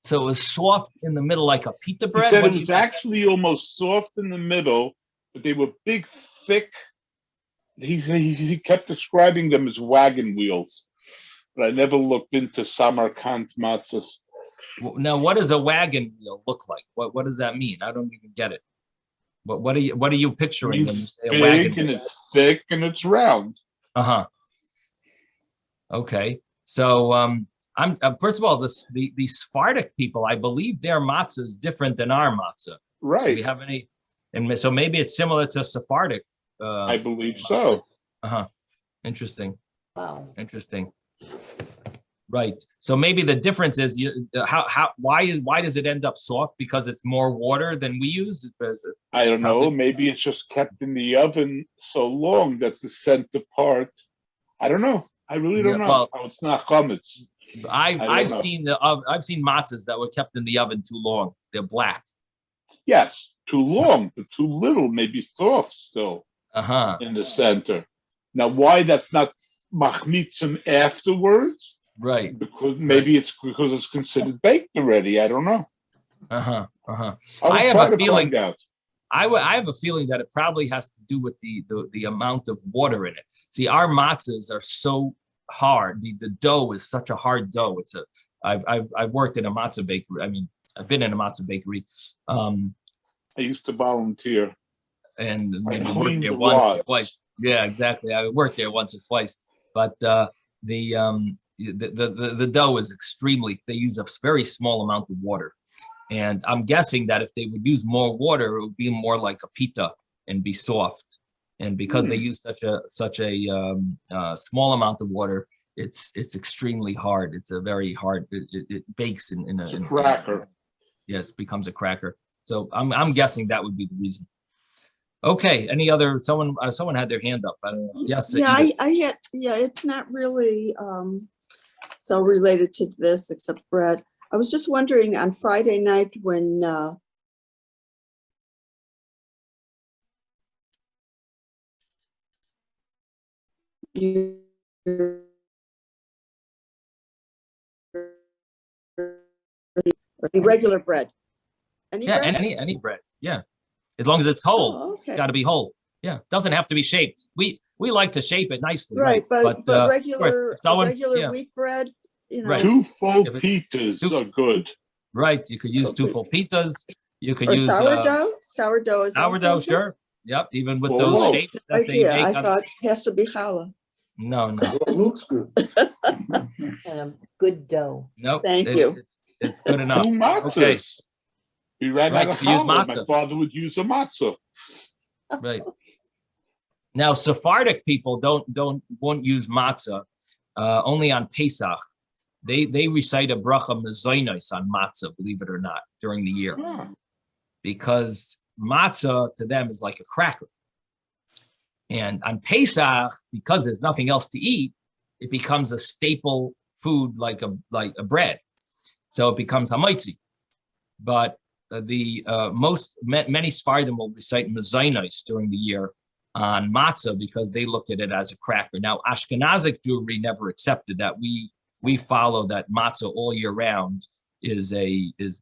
Speaker 1: So it was soft in the middle like a pita bread?
Speaker 10: He said it was actually almost soft in the middle, but they were big, thick. He kept describing them as wagon wheels, but I never looked into Samarkand matzahs.
Speaker 1: Now, what does a wagon wheel look like? What does that mean? I don't even get it. What are you picturing when you say a wagon wheel?
Speaker 10: And it's thick and it's round.
Speaker 1: Okay. So I'm first of all, the Sephardic people, I believe their matzah is different than our matzah.
Speaker 10: Right.
Speaker 1: Do we have any? And so maybe it's similar to Sephardic.
Speaker 10: I believe so.
Speaker 1: Interesting.
Speaker 2: Wow.
Speaker 1: Interesting. Right. So maybe the difference is why does it end up soft? Because it's more water than we use?
Speaker 10: I don't know. Maybe it's just kept in the oven so long that the center part. I don't know. I really don't know. Well, it's not chametz.
Speaker 1: I've seen matzahs that were kept in the oven too long. They're black.
Speaker 10: Yes, too long, but too little, maybe soft still in the center. Now, why that's not machmitzim afterwards?
Speaker 1: Right.
Speaker 10: Because maybe it's because it's considered baked already. I don't know.
Speaker 1: I
Speaker 10: have a feeling.
Speaker 1: I have a feeling that it probably has to do with the amount of water in it. See, our matzahs are so hard. The dough is such a hard dough. I've worked in a matzah bakery. I mean, I've been in a matzah bakery. I
Speaker 10: used to volunteer.
Speaker 1: And maybe worked there once or twice. Yeah, exactly. I worked there once or twice. But the dough is extremely, they use a very small amount of water. And I'm guessing that if they would use more water, it would be more like a pita and be soft. And because they use such a small amount of water, it's extremely hard. It's a very hard. It bakes in a cracker. Yes, it becomes a cracker. So I'm guessing that would be the reason. Okay, any other, someone had their hand up. I don't know. Yes.
Speaker 5: Yeah,
Speaker 1: Edith.
Speaker 5: I had, yeah, it's not really so related to this except bread. I was just wondering on Friday night when you regular bread. Any
Speaker 1: Yeah,
Speaker 5: bread?
Speaker 1: any bread. Yeah, as long as it's whole,
Speaker 5: Oh,
Speaker 1: it's
Speaker 5: okay.
Speaker 1: got to be whole. Yeah, doesn't have to be shaped. We like to shape it nicely,
Speaker 5: Right, but
Speaker 1: of course,
Speaker 5: regular
Speaker 1: if someone-
Speaker 5: regular
Speaker 1: yeah,
Speaker 5: wheat bread, you know,
Speaker 1: Right.
Speaker 10: 2 full
Speaker 1: If it-
Speaker 10: pitas
Speaker 1: two-
Speaker 10: are good.
Speaker 1: right. You could use
Speaker 5: Full
Speaker 1: 2 full pitas. You could
Speaker 5: or
Speaker 1: use
Speaker 5: sourdough. Sourdough is
Speaker 1: sourdough,
Speaker 5: also good?
Speaker 1: sure. Yep, even with
Speaker 10: Full
Speaker 1: those
Speaker 10: loaf.
Speaker 1: shapes that they
Speaker 5: Idea.
Speaker 1: make.
Speaker 5: I thought it has to be challah.
Speaker 1: No,
Speaker 4: Well, looks good.
Speaker 2: And a good dough.
Speaker 1: nope.
Speaker 5: Thank you.
Speaker 1: It's good enough.
Speaker 10: Two matzahs.
Speaker 1: Okay.
Speaker 10: We ran
Speaker 1: Right,
Speaker 10: out of
Speaker 1: you use
Speaker 10: challah. My
Speaker 1: matzah.
Speaker 10: father would use a matzah.
Speaker 1: Right. Now, Sephardic people won't use matzah, only on Pesach. They recite a bracha mezainos on matzah, believe it or not, during the year, because matzah to them is like a cracker. And on Pesach, because there's nothing else to eat, it becomes a staple food like a bread. So it becomes hamaitzi. But many Sephardim will recite mezainos during the year on matzah because they look at it as a cracker. Now, Ashkenazic Jewry never accepted that. We follow that matzah all year round is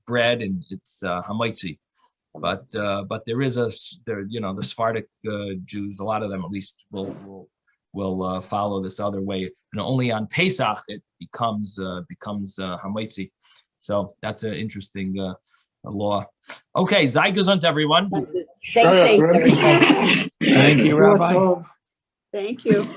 Speaker 1: bread and it's hamaitzi. But there is the Sephardic Jews, a lot of them at least will follow this other way, and only on Pesach it becomes hamaitzi. So that's an interesting law. Okay, sei gesund, everyone.
Speaker 2: Stay safe, everybody.
Speaker 3: Thank you, Rabbi.
Speaker 5: Thank you.